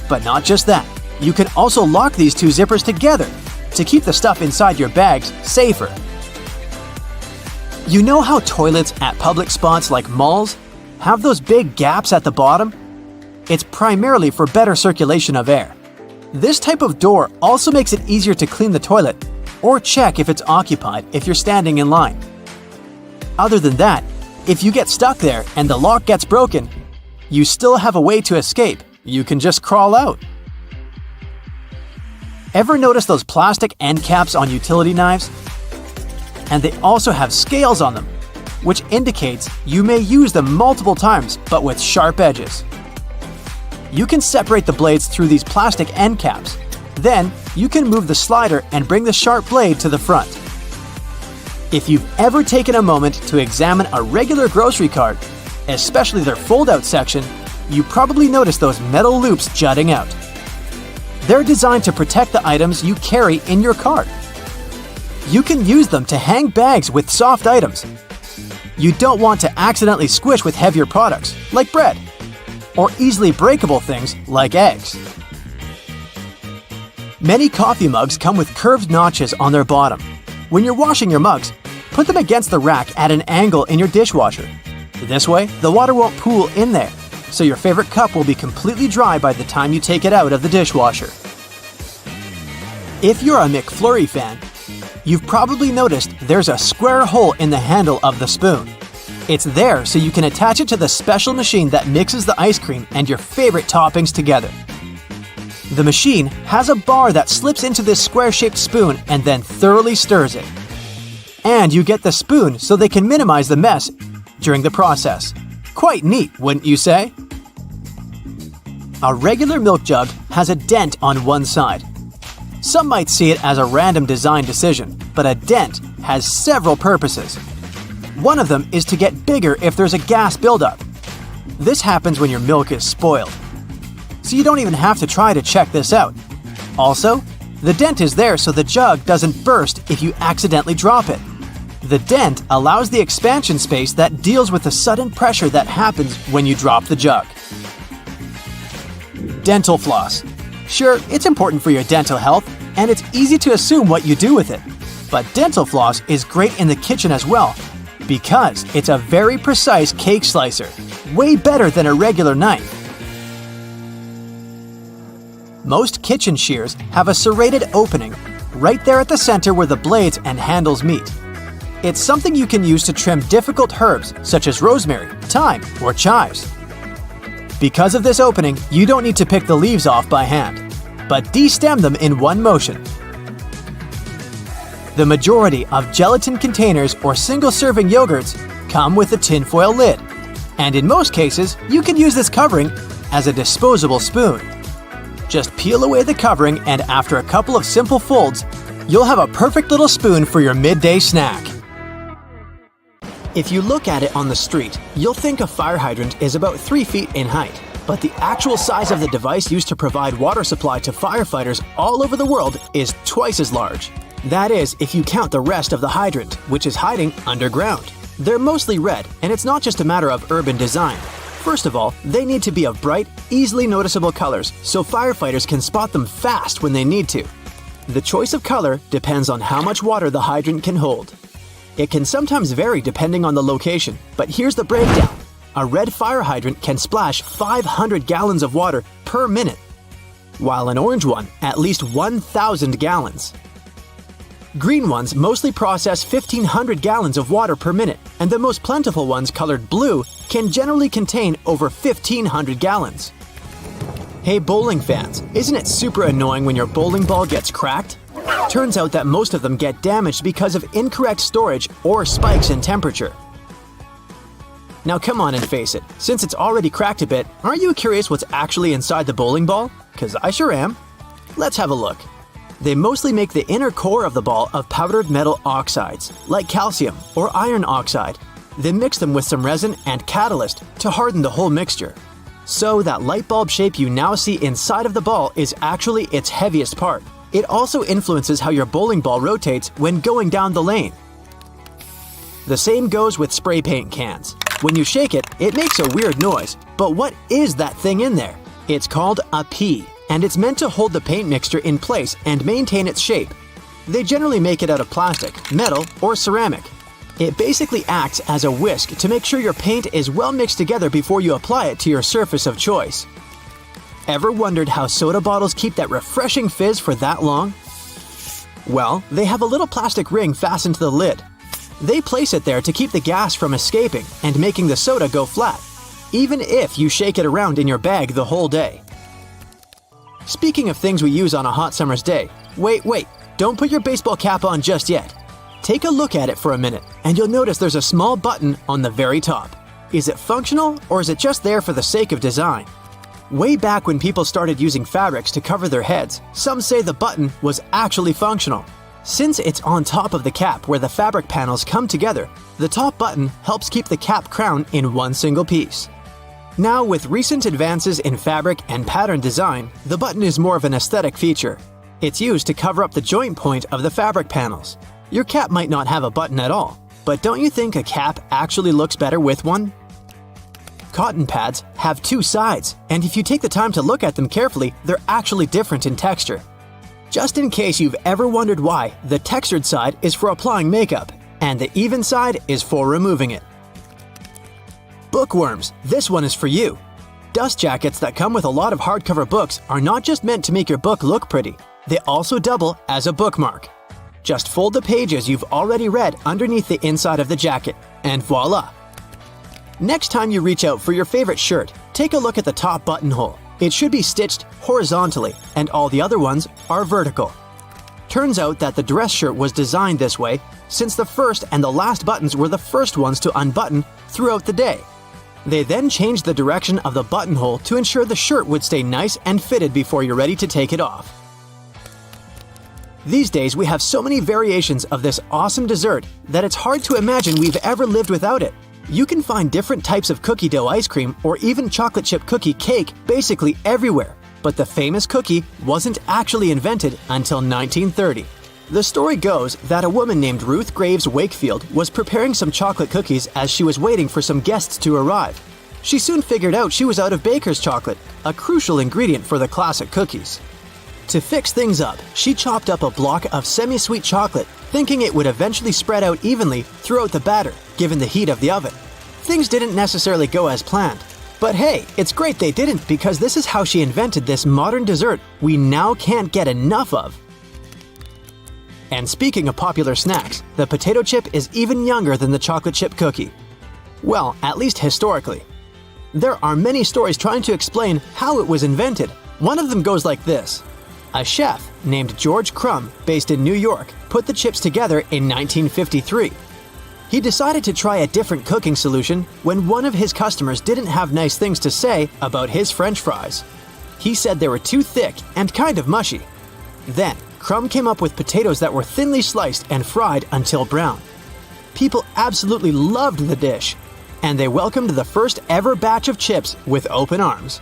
But not just that. You can also lock these two zippers together to keep the stuff inside your bags safer. You know how toilets at public spots like malls have those big gaps at the bottom? It's primarily for better circulation of air. This type of door also makes it easier to clean the toilet or check if it's occupied if you're standing in line. Other than that, if you get stuck there and the lock gets broken, you still have a way to escape. You can just crawl out. Ever notice those plastic end caps on utility knives? And they also have scales on them, which indicates you may use them multiple times but with sharp edges. You can separate the blades through these plastic end caps. Then, you can move the slider and bring the sharp blade to the front. If you've ever taken a moment to examine a regular grocery cart, especially their fold-out section, you probably noticed those metal loops jutting out. They're designed to protect the items you carry in your cart. You can use them to hang bags with soft items. You don't want to accidentally squish with heavier products, like bread, or easily breakable things like eggs. Many coffee mugs come with curved notches on their bottom. When you're washing your mugs, put them against the rack at an angle in your dishwasher. This way, the water won't pool in there, so your favorite cup will be completely dry by the time you take it out of the dishwasher. If you're a McFlurry fan, you've probably noticed there's a square hole in the handle of the spoon. It's there so you can attach it to the special machine that mixes the ice cream and your favorite toppings together. The machine has a bar that slips into this square-shaped spoon and then thoroughly stirs it. And you get the spoon so they can minimize the mess during the process. Quite neat, wouldn't you say? A regular milk jug has a dent on one side. Some might see it as a random design decision, but a dent has several purposes. One of them is to get bigger if there's a gas buildup. This happens when your milk is spoiled. So you don't even have to try to check this out. Also, the dent is there so the jug doesn't burst if you accidentally drop it. The dent allows the expansion space that deals with the sudden pressure that happens when you drop the jug. Dental floss. Sure, it's important for your dental health, and it's easy to assume what you do with it. But dental floss is great in the kitchen as well, because it's a very precise cake slicer, way better than a regular knife. Most kitchen shears have a serrated opening right there at the center where the blades and handles meet. It's something you can use to trim difficult herbs such as rosemary, thyme, or chives. Because of this opening, you don't need to pick the leaves off by hand, but destem them in one motion. The majority of gelatin containers or single-serving yogurts come with a tinfoil lid. And in most cases, you can use this covering as a disposable spoon. Just peel away the covering, and after a couple of simple folds, you'll have a perfect little spoon for your midday snack. If you look at it on the street, you'll think a fire hydrant is about 3 feet in height. But the actual size of the device used to provide water supply to firefighters all over the world is twice as large. That is, if you count the rest of the hydrant, which is hiding underground. They're mostly red, and it's not just a matter of urban design. First of all, they need to be of bright, easily noticeable colors so firefighters can spot them fast when they need to. The choice of color depends on how much water the hydrant can hold. It can sometimes vary depending on the location, but here's the breakdown. A red fire hydrant can splash 500 gallons of water per minute, while an orange one at least 1,000 gallons. Green ones mostly process 1,500 gallons of water per minute, and the most plentiful ones colored blue can generally contain over 1,500 gallons. Hey bowling fans, isn't it super annoying when your bowling ball gets cracked? Turns out that most of them get damaged because of incorrect storage or spikes in temperature. Now come on and face it, since it's already cracked a bit, aren't you curious what's actually inside the bowling ball? 'Cause I sure am. Let's have a look. They mostly make the inner core of the ball of powdered metal oxides, like calcium or iron oxide. They mix them with some resin and catalyst to harden the whole mixture. So that light bulb shape you now see inside of the ball is actually its heaviest part. It also influences how your bowling ball rotates when going down the lane. The same goes with spray paint cans. When you shake it, it makes a weird noise. But what is that thing in there? It's called a pea, and it's meant to hold the paint mixture in place and maintain its shape. They generally make it out of plastic, metal, or ceramic. It basically acts as a whisk to make sure your paint is well mixed together before you apply it to your surface of choice. Ever wondered how soda bottles keep that refreshing fizz for that long? Well, they have a little plastic ring fastened to the lid. They place it there to keep the gas from escaping and making the soda go flat, even if you shake it around in your bag the whole day. Speaking of things we use on a hot summer's day, wait, don't put your baseball cap on just yet. Take a look at it for a minute, and you'll notice there's a small button on the very top. Is it functional, or is it just there for the sake of design? Way back when people started using fabrics to cover their heads, some say the button was actually functional. Since it's on top of the cap where the fabric panels come together, the top button helps keep the cap crown in one single piece. Now, with recent advances in fabric and pattern design, the button is more of an aesthetic feature. It's used to cover up the joint point of the fabric panels. Your cap might not have a button at all, but don't you think a cap actually looks better with one? Cotton pads have two sides, and if you take the time to look at them carefully, they're actually different in texture. Just in case you've ever wondered why, the textured side is for applying makeup, and the even side is for removing it. Bookworms, this one is for you. Dust jackets that come with a lot of hardcover books are not just meant to make your book look pretty, they also double as a bookmark. Just fold the pages you've already read underneath the inside of the jacket, and voila! Next time you reach out for your favorite shirt, take a look at the top buttonhole. It should be stitched horizontally, and all the other ones are vertical. Turns out that the dress shirt was designed this way since the first and the last buttons were the first ones to unbutton throughout the day. They then changed the direction of the buttonhole to ensure the shirt would stay nice and fitted before you're ready to take it off. These days we have so many variations of this awesome dessert that it's hard to imagine we've ever lived without it. You can find different types of cookie dough ice cream or even chocolate chip cookie cake basically everywhere, but the famous cookie wasn't actually invented until 1930. The story goes that a woman named Ruth Graves Wakefield was preparing some chocolate cookies as she was waiting for some guests to arrive. She soon figured out she was out of baker's chocolate, a crucial ingredient for the classic cookies. To fix things up, she chopped up a block of semi-sweet chocolate, thinking it would eventually spread out evenly throughout the batter, given the heat of the oven. Things didn't necessarily go as planned. But hey, it's great they didn't, because this is how she invented this modern dessert we now can't get enough of. And speaking of popular snacks, the potato chip is even younger than the chocolate chip cookie. Well, at least historically. There are many stories trying to explain how it was invented. One of them goes like this. A chef named George Crumb, based in New York, put the chips together in 1953. He decided to try a different cooking solution when one of his customers didn't have nice things to say about his French fries. He said they were too thick and kind of mushy. Then, Crumb came up with potatoes that were thinly sliced and fried until brown. People absolutely loved the dish, and they welcomed the first ever batch of chips with open arms.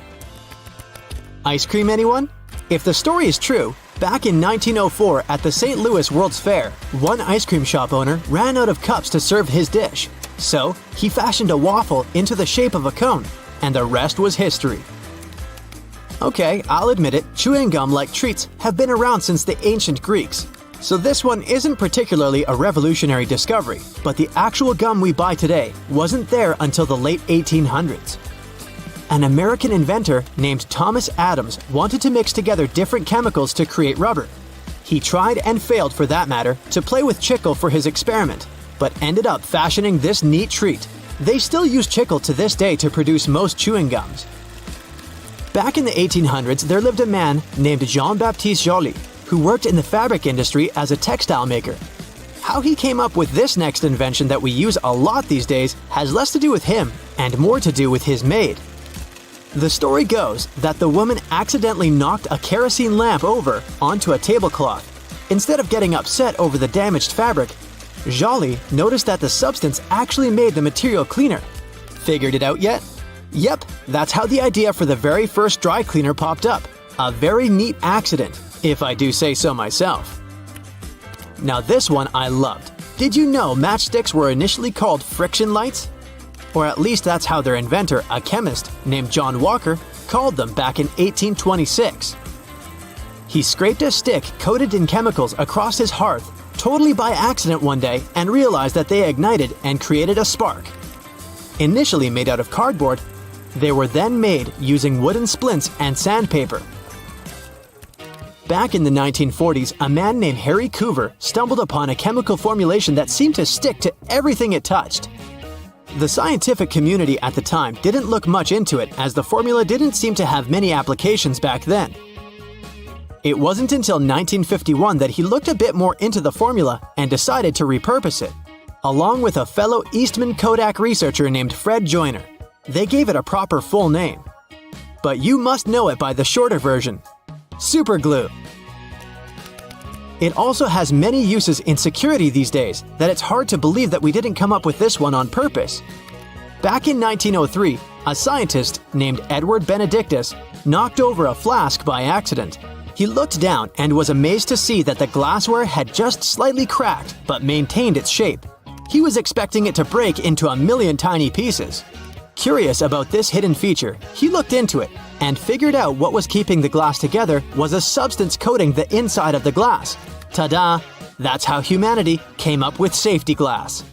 Ice cream, anyone? If the story is true, back in 1904 at the St. Louis World's Fair, one ice cream shop owner ran out of cups to serve his dish. So, he fashioned a waffle into the shape of a cone, and the rest was history. Okay, I'll admit it, chewing gum-like treats have been around since the ancient Greeks. So this one isn't particularly a revolutionary discovery, but the actual gum we buy today wasn't there until the late 1800s. An American inventor named Thomas Adams wanted to mix together different chemicals to create rubber. He tried and failed, for that matter, to play with chicle for his experiment, but ended up fashioning this neat treat. They still use chicle to this day to produce most chewing gums. Back in the 1800s, there lived a man named Jean-Baptiste Joly, who worked in the fabric industry as a textile maker. How he came up with this next invention that we use a lot these days has less to do with him and more to do with his maid. The story goes that the woman accidentally knocked a kerosene lamp over onto a tablecloth. Instead of getting upset over the damaged fabric, Joly noticed that the substance actually made the material cleaner. Figured it out yet? Yep, that's how the idea for the very first dry cleaner popped up. A very neat accident, if I do say so myself. Now this one I loved. Did you know matchsticks were initially called friction lights? Or at least that's how their inventor, a chemist named John Walker, called them back in 1826. He scraped a stick coated in chemicals across his hearth, totally by accident one day, and realized that they ignited and created a spark. Initially made out of cardboard, they were then made using wooden splints and sandpaper. Back in the 1940s, a man named Harry Coover stumbled upon a chemical formulation that seemed to stick to everything it touched. The scientific community at the time didn't look much into it, as the formula didn't seem to have many applications back then. It wasn't until 1951 that he looked a bit more into the formula and decided to repurpose it, along with a fellow Eastman Kodak researcher named Fred Joyner. They gave it a proper full name. But you must know it by the shorter version: super glue. It also has many uses in security these days that it's hard to believe that we didn't come up with this one on purpose. Back in 1903, a scientist named Edward Benedictus knocked over a flask by accident. He looked down and was amazed to see that the glassware had just slightly cracked but maintained its shape. He was expecting it to break into a million tiny pieces. Curious about this hidden feature, he looked into it and figured out what was keeping the glass together was a substance coating the inside of the glass. Ta-da! That's how humanity came up with safety glass.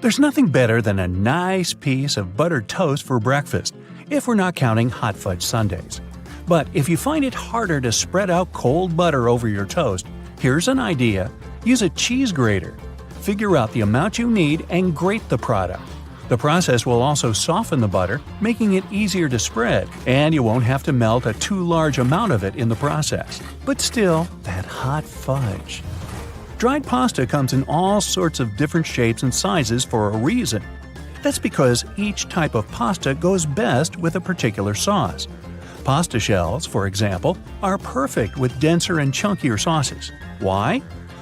There's nothing better than a nice piece of buttered toast for breakfast, if we're not counting hot fudge sundaes. But if you find it harder to spread out cold butter over your toast, here's an idea. Use a cheese grater. Figure out the amount you need and grate the product. The process will also soften the butter, making it easier to spread, and you won't have to melt a too large amount of it in the process. But still, that hot fudge. Dried pasta comes in all sorts of different shapes and sizes for a reason. That's because each type of pasta goes best with a particular sauce. Pasta shells, for example, are perfect with denser and chunkier sauces. Why?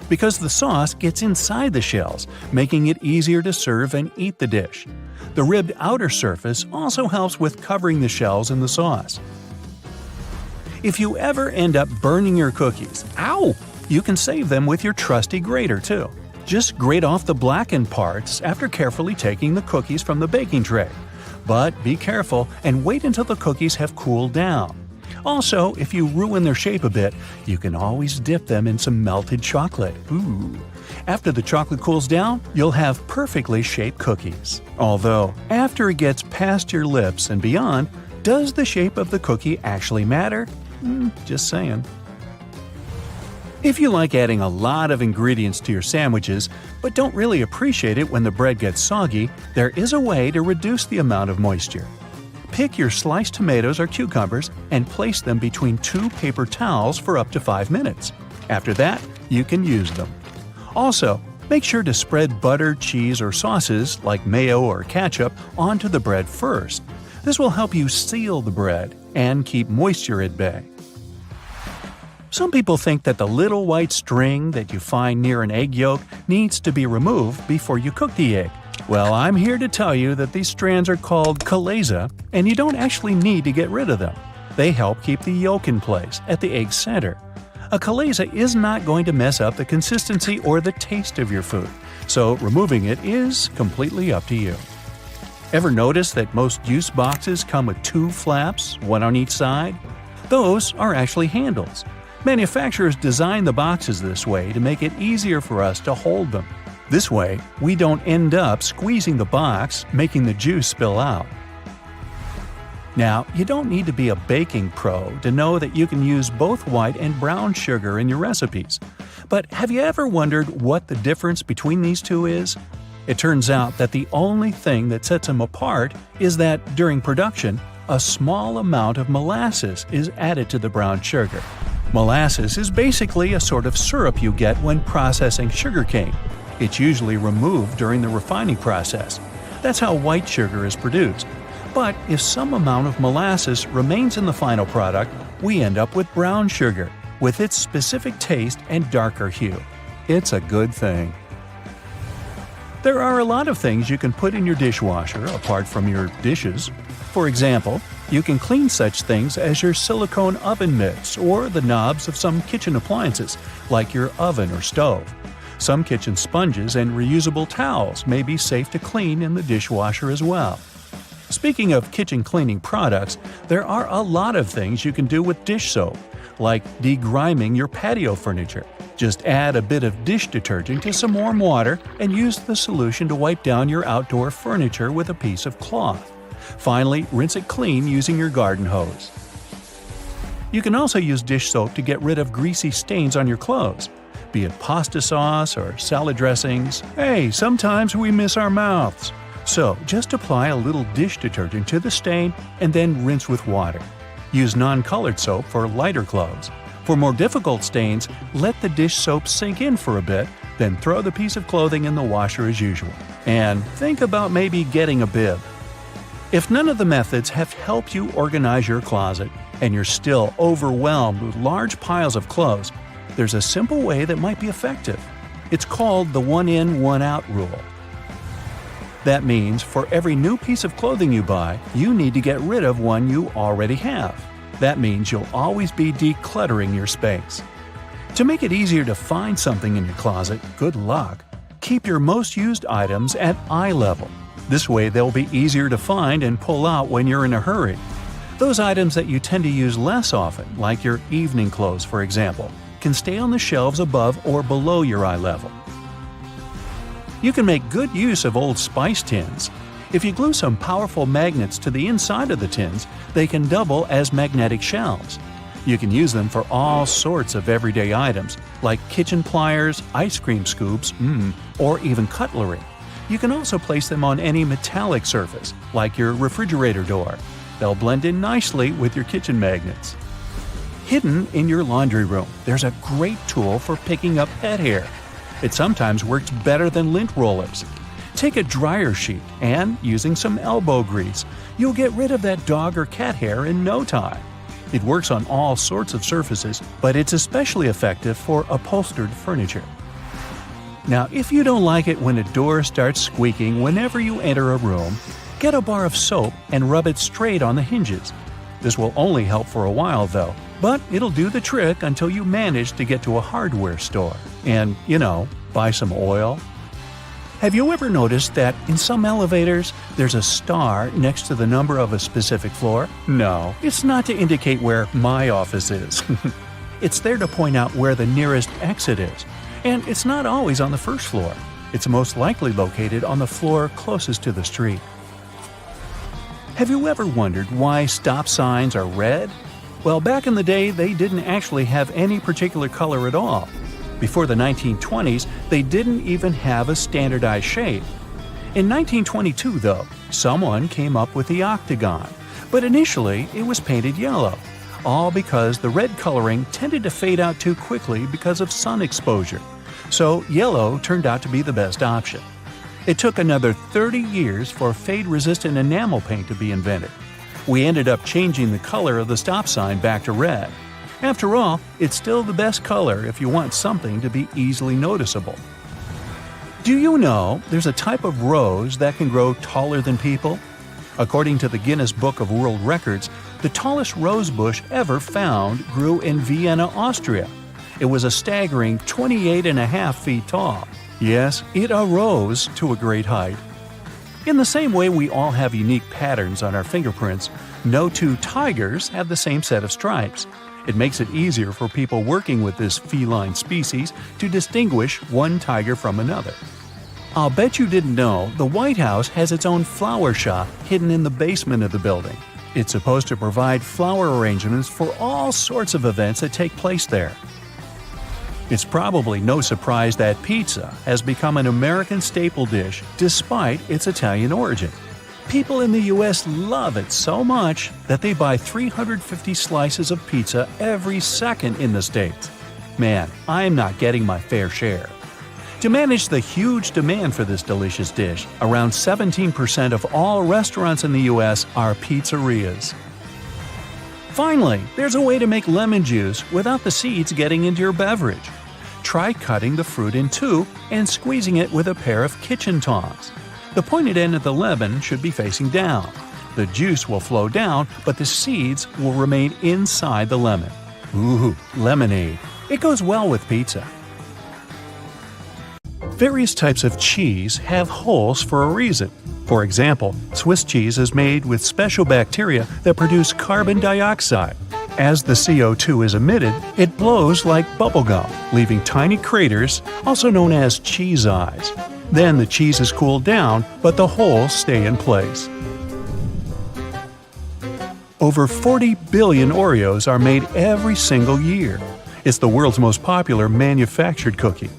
Because the sauce gets inside the shells, making it easier to serve and eat the dish. The ribbed outer surface also helps with covering the shells in the sauce. If you ever end up burning your cookies, you can save them with your trusty grater too. Just grate off the blackened parts after carefully taking the cookies from the baking tray. But be careful and wait until the cookies have cooled down. Also, if you ruin their shape a bit, you can always dip them in some melted chocolate. Ooh. After the chocolate cools down, you'll have perfectly shaped cookies. Although, after it gets past your lips and beyond, does the shape of the cookie actually matter? Just saying. If you like adding a lot of ingredients to your sandwiches, but don't really appreciate it when the bread gets soggy, there is a way to reduce the amount of moisture. Pick your sliced tomatoes or cucumbers and place them between 2 paper towels for up to 5 minutes. After that, you can use them. Also, make sure to spread butter, cheese, or sauces like mayo or ketchup onto the bread first. This will help you seal the bread and keep moisture at bay. Some people think that the little white string that you find near an egg yolk needs to be removed before you cook the egg. Well, I'm here to tell you that these strands are called chalaza, and you don't actually need to get rid of them. They help keep the yolk in place at the egg center. A chalaza is not going to mess up the consistency or the taste of your food, so removing it is completely up to you. Ever notice that most juice boxes come with 2 flaps, one on each side? Those are actually handles. Manufacturers design the boxes this way to make it easier for us to hold them. This way, we don't end up squeezing the box, making the juice spill out. Now, you don't need to be a baking pro to know that you can use both white and brown sugar in your recipes. But have you ever wondered what the difference between these two is? It turns out that the only thing that sets them apart is that, during production, a small amount of molasses is added to the brown sugar. Molasses is basically a sort of syrup you get when processing sugarcane. It's usually removed during the refining process. That's how white sugar is produced. But if some amount of molasses remains in the final product, we end up with brown sugar, with its specific taste and darker hue. It's a good thing. There are a lot of things you can put in your dishwasher apart from your dishes. For example, you can clean such things as your silicone oven mitts or the knobs of some kitchen appliances, like your oven or stove. Some kitchen sponges and reusable towels may be safe to clean in the dishwasher as well. Speaking of kitchen cleaning products, there are a lot of things you can do with dish soap, like degriming your patio furniture. Just add a bit of dish detergent to some warm water and use the solution to wipe down your outdoor furniture with a piece of cloth. Finally, rinse it clean using your garden hose. You can also use dish soap to get rid of greasy stains on your clothes. Be it pasta sauce or salad dressings, hey, sometimes we miss our mouths. So, just apply a little dish detergent to the stain and then rinse with water. Use non-colored soap for lighter clothes. For more difficult stains, let the dish soap sink in for a bit, then throw the piece of clothing in the washer as usual. And think about maybe getting a bib. If none of the methods have helped you organize your closet, and you're still overwhelmed with large piles of clothes, there's a simple way that might be effective. It's called the one-in, one-out rule. That means for every new piece of clothing you buy, you need to get rid of one you already have. That means you'll always be decluttering your space. To make it easier to find something in your closet, good luck. Keep your most used items at eye level. This way they'll be easier to find and pull out when you're in a hurry. Those items that you tend to use less often, like your evening clothes for example, can stay on the shelves above or below your eye level. You can make good use of old spice tins. If you glue some powerful magnets to the inside of the tins, they can double as magnetic shelves. You can use them for all sorts of everyday items, like kitchen pliers, ice cream scoops, or even cutlery. You can also place them on any metallic surface, like your refrigerator door. They'll blend in nicely with your kitchen magnets. Hidden in your laundry room, there's a great tool for picking up pet hair. It sometimes works better than lint rollers. Take a dryer sheet and, using some elbow grease, you'll get rid of that dog or cat hair in no time. It works on all sorts of surfaces, but it's especially effective for upholstered furniture. Now, if you don't like it when a door starts squeaking whenever you enter a room, get a bar of soap and rub it straight on the hinges. This will only help for a while though, but it'll do the trick until you manage to get to a hardware store and, buy some oil. Have you ever noticed that in some elevators there's a star next to the number of a specific floor? No, it's not to indicate where my office is. It's there to point out where the nearest exit is. And it's not always on the first floor. It's most likely located on the floor closest to the street. Have you ever wondered why stop signs are red? Well, back in the day, they didn't actually have any particular color at all. Before the 1920s, they didn't even have a standardized shape. In 1922, though, someone came up with the octagon. But initially, it was painted yellow, all because the red coloring tended to fade out too quickly because of sun exposure. So yellow turned out to be the best option. It took another 30 years for fade-resistant enamel paint to be invented. We ended up changing the color of the stop sign back to red. After all, it's still the best color if you want something to be easily noticeable. Do you know there's a type of rose that can grow taller than people? According to the Guinness Book of World Records, the tallest rose bush ever found grew in Vienna, Austria. It was a staggering 28.5 feet tall. Yes, it arose to a great height. In the same way we all have unique patterns on our fingerprints, no two tigers have the same set of stripes. It makes it easier for people working with this feline species to distinguish one tiger from another. I'll bet you didn't know the White House has its own flower shop hidden in the basement of the building. It's supposed to provide flower arrangements for all sorts of events that take place there. It's probably no surprise that pizza has become an American staple dish despite its Italian origin. People in the U.S. love it so much that they buy 350 slices of pizza every second in the States. Man, I'm not getting my fair share. To manage the huge demand for this delicious dish, around 17% of all restaurants in the U.S. are pizzerias. Finally, there's a way to make lemon juice without the seeds getting into your beverage. Try cutting the fruit in two and squeezing it with a pair of kitchen tongs. The pointed end of the lemon should be facing down. The juice will flow down, but the seeds will remain inside the lemon. Ooh, lemonade. It goes well with pizza. Various types of cheese have holes for a reason. For example, Swiss cheese is made with special bacteria that produce carbon dioxide. As the CO2 is emitted, it blows like bubblegum, leaving tiny craters, also known as cheese eyes. Then the cheese is cooled down, but the holes stay in place. Over 40 billion Oreos are made every single year. It's the world's most popular manufactured cookie.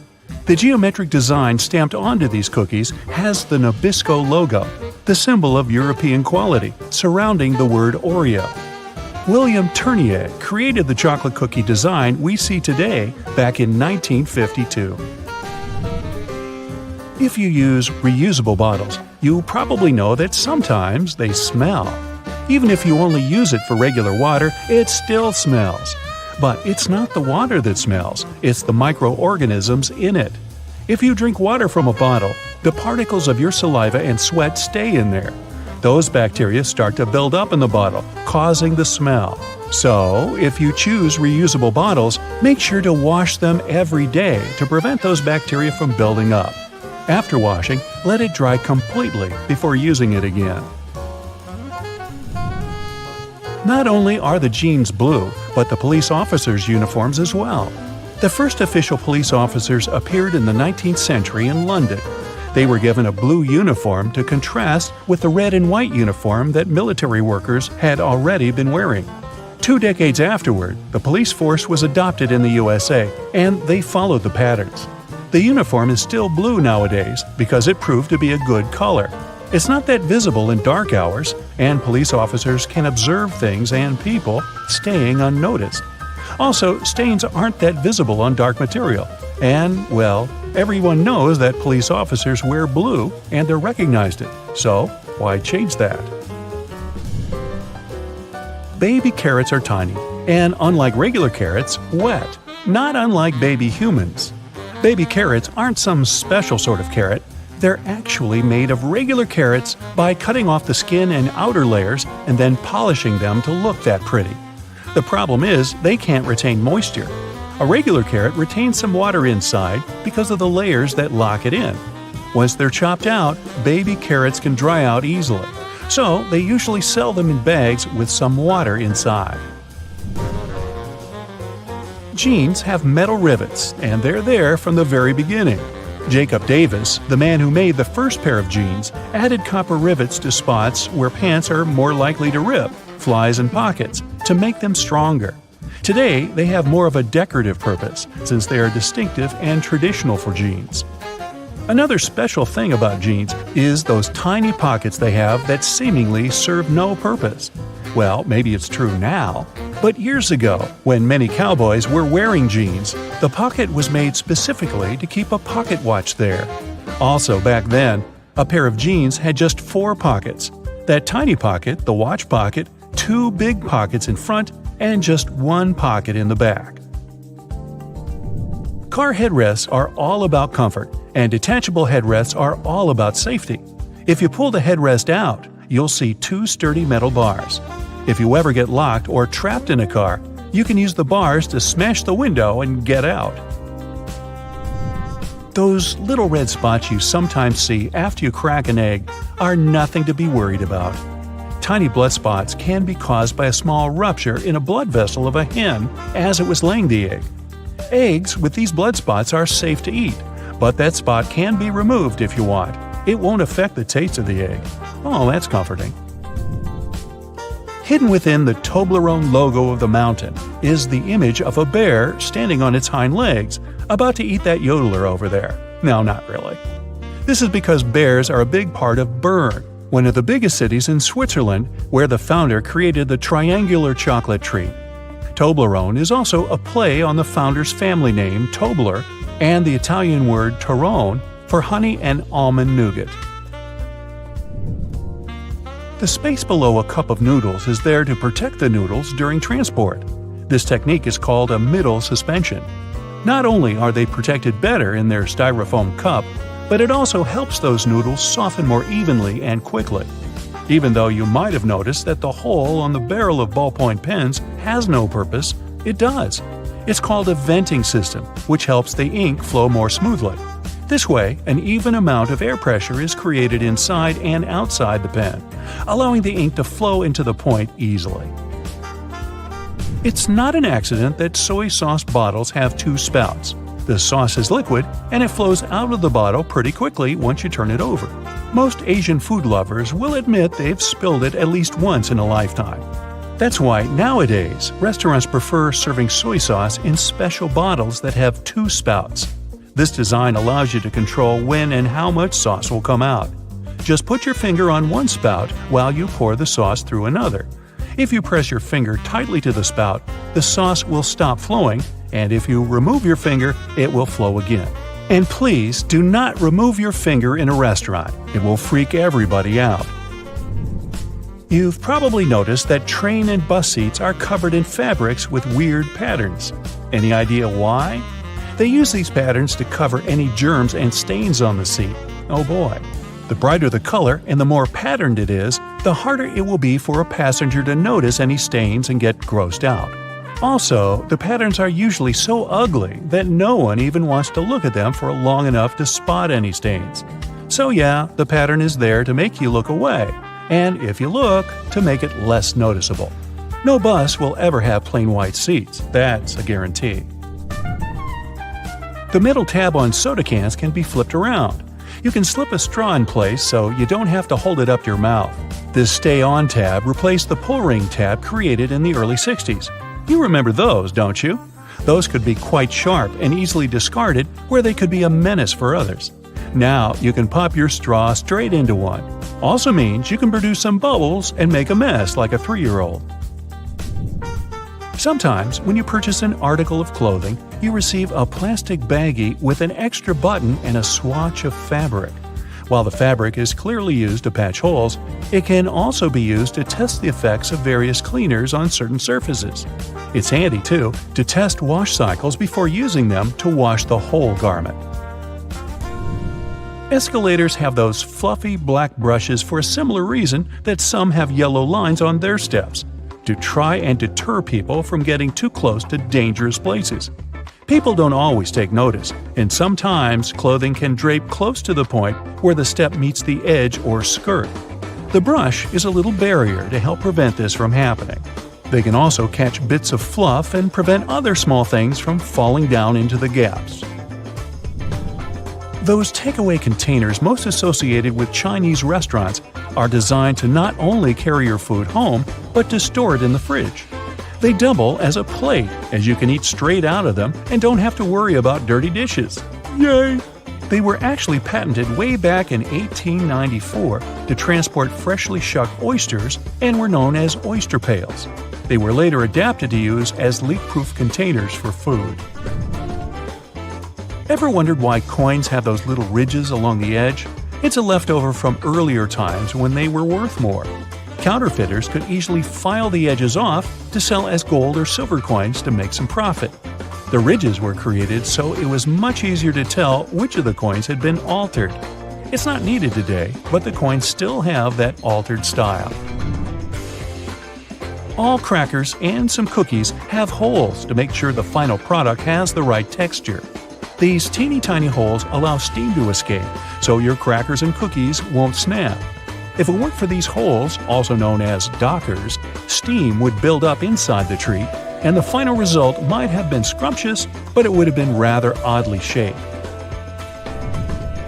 The geometric design stamped onto these cookies has the Nabisco logo, the symbol of European quality, surrounding the word Oreo. William Tournier created the chocolate cookie design we see today back in 1952. If you use reusable bottles, you probably know that sometimes they smell. Even if you only use it for regular water, it still smells. But it's not the water that smells, it's the microorganisms in it. If you drink water from a bottle, the particles of your saliva and sweat stay in there. Those bacteria start to build up in the bottle, causing the smell. So, if you choose reusable bottles, make sure to wash them every day to prevent those bacteria from building up. After washing, let it dry completely before using it again. Not only are the jeans blue, but the police officers' uniforms as well. The first official police officers appeared in the 19th century in London. They were given a blue uniform to contrast with the red and white uniform that military workers had already been wearing. 2 decades afterward, the police force was adopted in the USA, and they followed the patterns. The uniform is still blue nowadays because it proved to be a good color. It's not that visible in dark hours, and police officers can observe things and people staying unnoticed. Also, stains aren't that visible on dark material. And, well, everyone knows that police officers wear blue and they're recognized it. So, why change that? Baby carrots are tiny, and unlike regular carrots, wet, not unlike baby humans. Baby carrots aren't some special sort of carrot. They're actually made of regular carrots by cutting off the skin and outer layers and then polishing them to look that pretty. The problem is they can't retain moisture. A regular carrot retains some water inside because of the layers that lock it in. Once they're chopped out, baby carrots can dry out easily. So they usually sell them in bags with some water inside. Jeans have metal rivets, and they're there from the very beginning. Jacob Davis, the man who made the first pair of jeans, added copper rivets to spots where pants are more likely to rip, flies and pockets, to make them stronger. Today, they have more of a decorative purpose, since they are distinctive and traditional for jeans. Another special thing about jeans is those tiny pockets they have that seemingly serve no purpose. Well, maybe it's true now, but years ago, when many cowboys were wearing jeans, the pocket was made specifically to keep a pocket watch there. Also, back then, a pair of jeans had just 4 pockets. That tiny pocket, the watch pocket, 2 big pockets in front, and just 1 pocket in the back. Car headrests are all about comfort, and detachable headrests are all about safety. If you pull the headrest out, you'll see 2 sturdy metal bars. If you ever get locked or trapped in a car, you can use the bars to smash the window and get out. Those little red spots you sometimes see after you crack an egg are nothing to be worried about. Tiny blood spots can be caused by a small rupture in a blood vessel of a hen as it was laying the egg. Eggs with these blood spots are safe to eat, but that spot can be removed if you want. It won't affect the taste of the egg. Oh, that's comforting. Hidden within the Toblerone logo of the mountain is the image of a bear standing on its hind legs, about to eat that yodeler over there. No, not really. This is because bears are a big part of Bern, one of the biggest cities in Switzerland, where the founder created the triangular chocolate treat. Toblerone is also a play on the founder's family name, Tobler, and the Italian word Torrone for honey and almond nougat. The space below a cup of noodles is there to protect the noodles during transport. This technique is called a middle suspension. Not only are they protected better in their styrofoam cup, but it also helps those noodles soften more evenly and quickly. Even though you might have noticed that the hole on the barrel of ballpoint pens has no purpose, it does. It's called a venting system, which helps the ink flow more smoothly. This way, an even amount of air pressure is created inside and outside the pen, allowing the ink to flow into the point easily. It's not an accident that soy sauce bottles have 2 spouts. The sauce is liquid, and it flows out of the bottle pretty quickly once you turn it over. Most Asian food lovers will admit they've spilled it at least once in a lifetime. That's why nowadays, restaurants prefer serving soy sauce in special bottles that have 2 spouts. This design allows you to control when and how much sauce will come out. Just put your finger on one spout while you pour the sauce through another. If you press your finger tightly to the spout, the sauce will stop flowing, and if you remove your finger, it will flow again. And please do not remove your finger in a restaurant. It will freak everybody out. You've probably noticed that train and bus seats are covered in fabrics with weird patterns. Any idea why? They use these patterns to cover any germs and stains on the seat. Oh boy. The brighter the color and the more patterned it is, the harder it will be for a passenger to notice any stains and get grossed out. Also, the patterns are usually so ugly that no one even wants to look at them for long enough to spot any stains. So yeah, the pattern is there to make you look away, and if you look, to make it less noticeable. No bus will ever have plain white seats, that's a guarantee. The middle tab on soda cans can be flipped around. You can slip a straw in place so you don't have to hold it up your mouth. This Stay On tab replaced the pull ring tab created in the early 60s. You remember those, don't you? Those could be quite sharp and easily discarded where they could be a menace for others. Now you can pop your straw straight into one. Also means you can produce some bubbles and make a mess like a 3-year-old. Sometimes, when you purchase an article of clothing, you receive a plastic baggie with an extra button and a swatch of fabric. While the fabric is clearly used to patch holes, it can also be used to test the effects of various cleaners on certain surfaces. It's handy, too, to test wash cycles before using them to wash the whole garment. Escalators have those fluffy black brushes for a similar reason that some have yellow lines on their steps, to try and deter people from getting too close to dangerous places. People don't always take notice, and sometimes clothing can drape close to the point where the step meets the edge or skirt. The brush is a little barrier to help prevent this from happening. They can also catch bits of fluff and prevent other small things from falling down into the gaps. Those takeaway containers most associated with Chinese restaurants are designed to not only carry your food home, but to store it in the fridge. They double as a plate, as you can eat straight out of them and don't have to worry about dirty dishes. Yay! They were actually patented way back in 1894 to transport freshly shucked oysters and were known as oyster pails. They were later adapted to use as leak-proof containers for food. Ever wondered why coins have those little ridges along the edge? It's a leftover from earlier times when they were worth more. Counterfeiters could easily file the edges off to sell as gold or silver coins to make some profit. The ridges were created so it was much easier to tell which of the coins had been altered. It's not needed today, but the coins still have that altered style. All crackers and some cookies have holes to make sure the final product has the right texture. These teeny tiny holes allow steam to escape, so your crackers and cookies won't snap. If it weren't for these holes, also known as dockers, steam would build up inside the treat, and the final result might have been scrumptious, but it would have been rather oddly shaped.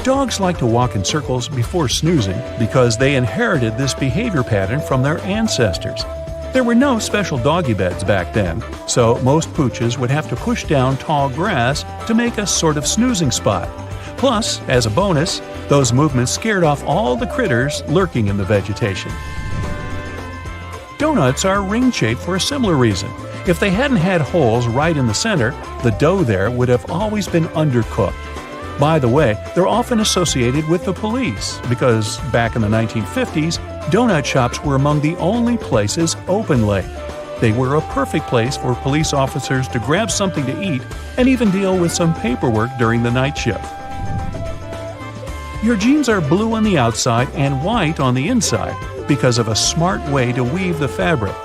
Dogs like to walk in circles before snoozing because they inherited this behavior pattern from their ancestors. There were no special doggy beds back then, so most pooches would have to push down tall grass to make a sort of snoozing spot. Plus, as a bonus, those movements scared off all the critters lurking in the vegetation. Donuts are ring-shaped for a similar reason. If they hadn't had holes right in the center, the dough there would have always been undercooked. By the way, they're often associated with the police because back in the 1950s, donut shops were among the only places open late. They were a perfect place for police officers to grab something to eat and even deal with some paperwork during the night shift. Your jeans are blue on the outside and white on the inside because of a smart way to weave the fabric.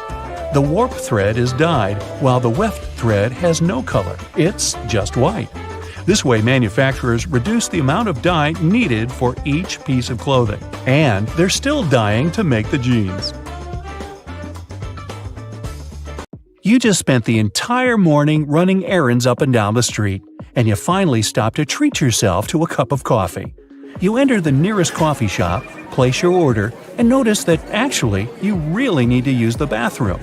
The warp thread is dyed, while the weft thread has no color. It's just white. This way, manufacturers reduce the amount of dye needed for each piece of clothing. And they're still dyeing to make the jeans. You just spent the entire morning running errands up and down the street, and you finally stop to treat yourself to a cup of coffee. You enter the nearest coffee shop, place your order, and notice that actually you really need to use the bathroom.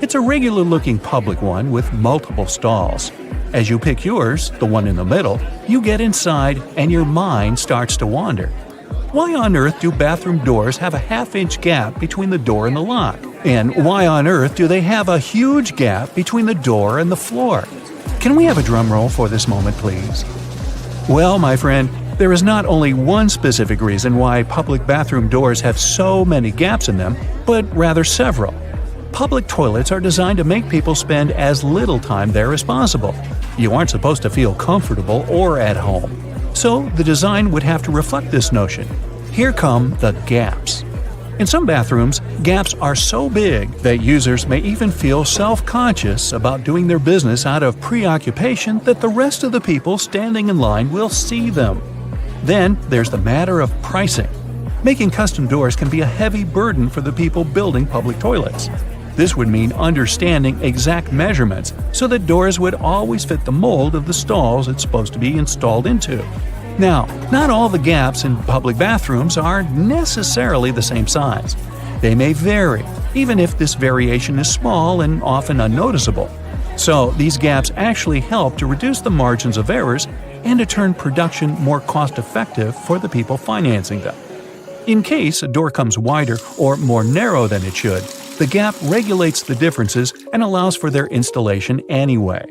It's a regular-looking public one with multiple stalls. As you pick yours, the one in the middle, you get inside and your mind starts to wander. Why on earth do bathroom doors have a half-inch gap between the door and the lock? And why on earth do they have a huge gap between the door and the floor? Can we have a drum roll for this moment, please? Well, my friend, there is not only one specific reason why public bathroom doors have so many gaps in them, but rather several. Public toilets are designed to make people spend as little time there as possible. You aren't supposed to feel comfortable or at home. So the design would have to reflect this notion. Here come the gaps. In some bathrooms, gaps are so big that users may even feel self-conscious about doing their business out of preoccupation that the rest of the people standing in line will see them. Then there's the matter of pricing. Making custom doors can be a heavy burden for the people building public toilets. This would mean understanding exact measurements so that doors would always fit the mold of the stalls it's supposed to be installed into. Now, not all the gaps in public bathrooms are necessarily the same size. They may vary, even if this variation is small and often unnoticeable. So, these gaps actually help to reduce the margins of errors and to turn production more cost-effective for the people financing them. In case a door comes wider or more narrow than it should, the gap regulates the differences and allows for their installation anyway.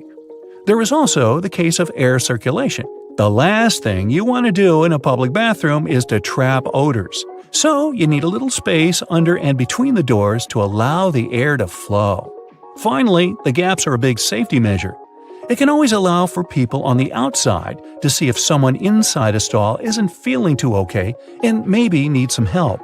There is also the case of air circulation. The last thing you want to do in a public bathroom is to trap odors. So you need a little space under and between the doors to allow the air to flow. Finally, the gaps are a big safety measure. It can always allow for people on the outside to see if someone inside a stall isn't feeling too okay and maybe needs some help.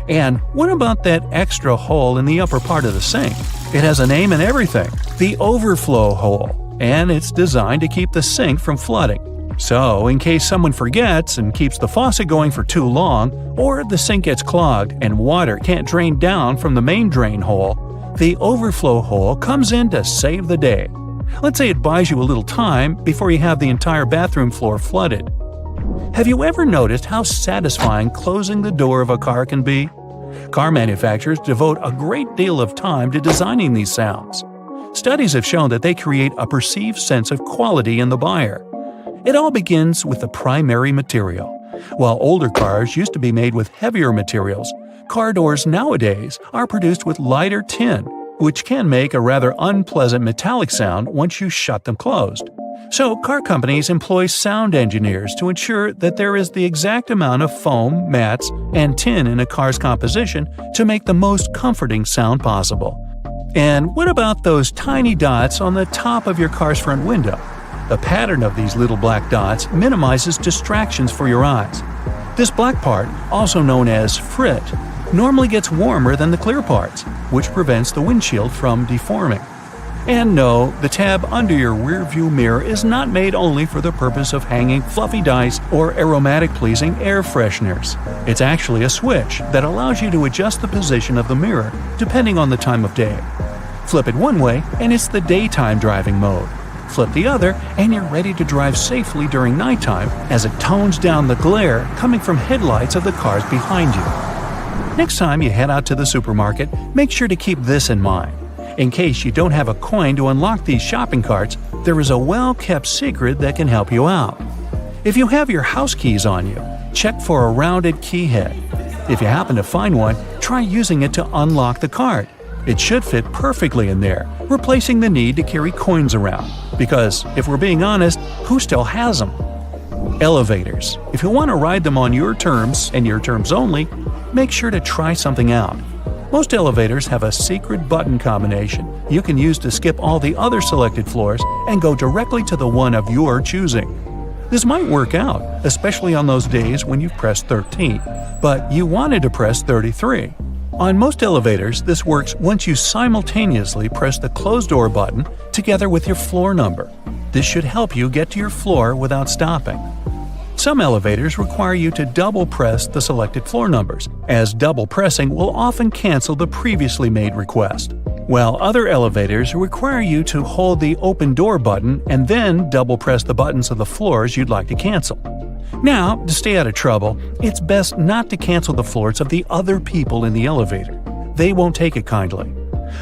And what about that extra hole in the upper part of the sink? It has a name and everything, the overflow hole, and it's designed to keep the sink from flooding. So, in case someone forgets and keeps the faucet going for too long, or the sink gets clogged and water can't drain down from the main drain hole, the overflow hole comes in to save the day. Let's say it buys you a little time before you have the entire bathroom floor flooded. Have you ever noticed how satisfying closing the door of a car can be? Car manufacturers devote a great deal of time to designing these sounds. Studies have shown that they create a perceived sense of quality in the buyer. It all begins with the primary material. While older cars used to be made with heavier materials, car doors nowadays are produced with lighter tin, which can make a rather unpleasant metallic sound once you shut them closed. So car companies employ sound engineers to ensure that there is the exact amount of foam, mats, and tin in a car's composition to make the most comforting sound possible. And what about those tiny dots on the top of your car's front window? The pattern of these little black dots minimizes distractions for your eyes. This black part, also known as frit, normally gets warmer than the clear parts, which prevents the windshield from deforming. And no, the tab under your rearview mirror is not made only for the purpose of hanging fluffy dice or aromatic-pleasing air fresheners. It's actually a switch that allows you to adjust the position of the mirror depending on the time of day. Flip it one way and it's the daytime driving mode. Flip the other and you're ready to drive safely during nighttime as it tones down the glare coming from headlights of the cars behind you. Next time you head out to the supermarket, make sure to keep this in mind. In case you don't have a coin to unlock these shopping carts, there is a well-kept secret that can help you out. If you have your house keys on you, check for a rounded key head. If you happen to find one, try using it to unlock the cart. It should fit perfectly in there, replacing the need to carry coins around. Because, if we're being honest, who still has them? Elevators. If you want to ride them on your terms, and your terms only, make sure to try something out. Most elevators have a secret button combination you can use to skip all the other selected floors and go directly to the one of your choosing. This might work out, especially on those days when you've pressed 13, but you wanted to press 33. On most elevators, this works once you simultaneously press the closed door button together with your floor number. This should help you get to your floor without stopping. Some elevators require you to double press the selected floor numbers, as double pressing will often cancel the previously made request. While other elevators require you to hold the open door button and then double press the buttons of the floors you'd like to cancel. Now, to stay out of trouble, it's best not to cancel the floors of the other people in the elevator. They won't take it kindly.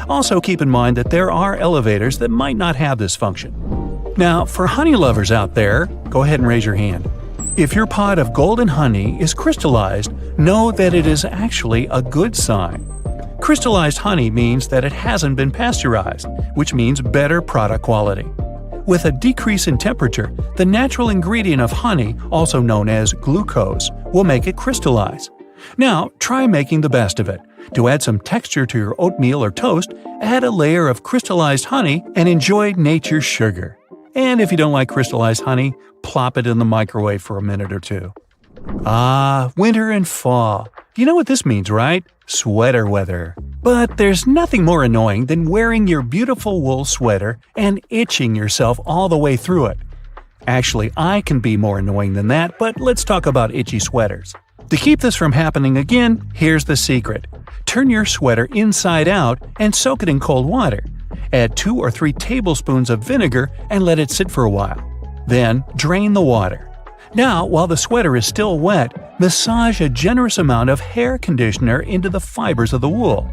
Also keep in mind that there are elevators that might not have this function. Now, for honey lovers out there, go ahead and raise your hand. If your pot of golden honey is crystallized, know that it is actually a good sign. Crystallized honey means that it hasn't been pasteurized, which means better product quality. With a decrease in temperature, the natural ingredient of honey, also known as glucose, will make it crystallize. Now, try making the best of it. To add some texture to your oatmeal or toast, add a layer of crystallized honey and enjoy nature's sugar. And if you don't like crystallized honey, plop it in the microwave for a minute or two. Ah, winter and fall. You know what this means, right? Sweater weather. But there's nothing more annoying than wearing your beautiful wool sweater and itching yourself all the way through it. Actually, I can be more annoying than that, but let's talk about itchy sweaters. To keep this from happening again, here's the secret. Turn your sweater inside out and soak it in cold water. Add 2 or 3 tablespoons of vinegar and let it sit for a while. Then, drain the water. Now, while the sweater is still wet, massage a generous amount of hair conditioner into the fibers of the wool.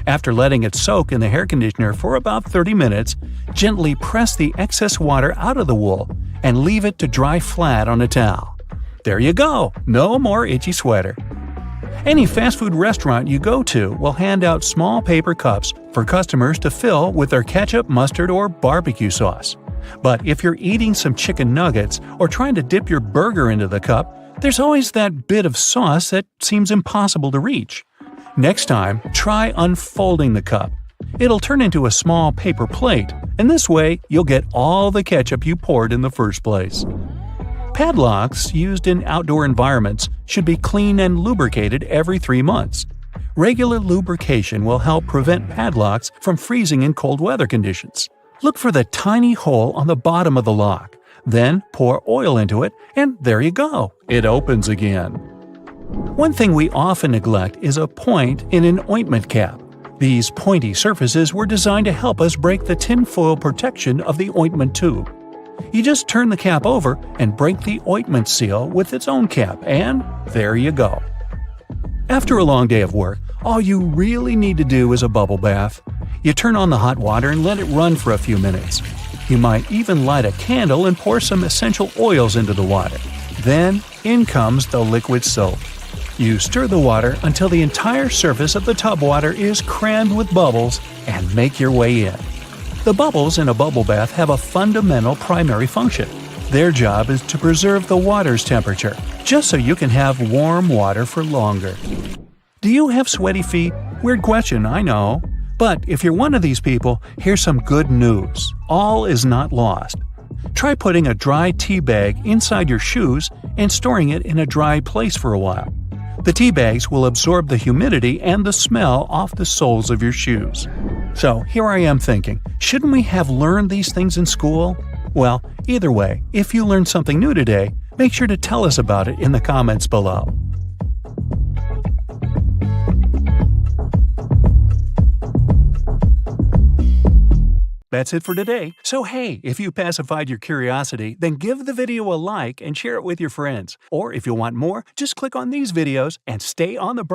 After letting it soak in the hair conditioner for about 30 minutes, gently press the excess water out of the wool and leave it to dry flat on a towel. There you go! No more itchy sweater. Any fast food restaurant you go to will hand out small paper cups for customers to fill with their ketchup, mustard, or barbecue sauce. But if you're eating some chicken nuggets or trying to dip your burger into the cup, there's always that bit of sauce that seems impossible to reach. Next time, try unfolding the cup. It'll turn into a small paper plate, and this way you'll get all the ketchup you poured in the first place. Padlocks used in outdoor environments should be cleaned and lubricated every 3 months. Regular lubrication will help prevent padlocks from freezing in cold weather conditions. Look for the tiny hole on the bottom of the lock. Then pour oil into it, and there you go. It opens again. One thing we often neglect is a point in an ointment cap. These pointy surfaces were designed to help us break the tinfoil protection of the ointment tube. You just turn the cap over and break the ointment seal with its own cap, and there you go. After a long day of work, all you really need to do is a bubble bath. You turn on the hot water and let it run for a few minutes. You might even light a candle and pour some essential oils into the water. Then, in comes the liquid soap. You stir the water until the entire surface of the tub water is crammed with bubbles and make your way in. The bubbles in a bubble bath have a fundamental primary function. Their job is to preserve the water's temperature, just so you can have warm water for longer. Do you have sweaty feet? Weird question, I know. But if you're one of these people, here's some good news. All is not lost. Try putting a dry tea bag inside your shoes and storing it in a dry place for a while. The tea bags will absorb the humidity and the smell off the soles of your shoes. So here I am thinking, shouldn't we have learned these things in school? Well, either way, if you learned something new today, make sure to tell us about it in the comments below. That's it for today. So hey, if you pacified your curiosity, then give the video a like and share it with your friends. Or if you want more, just click on these videos and stay on the bright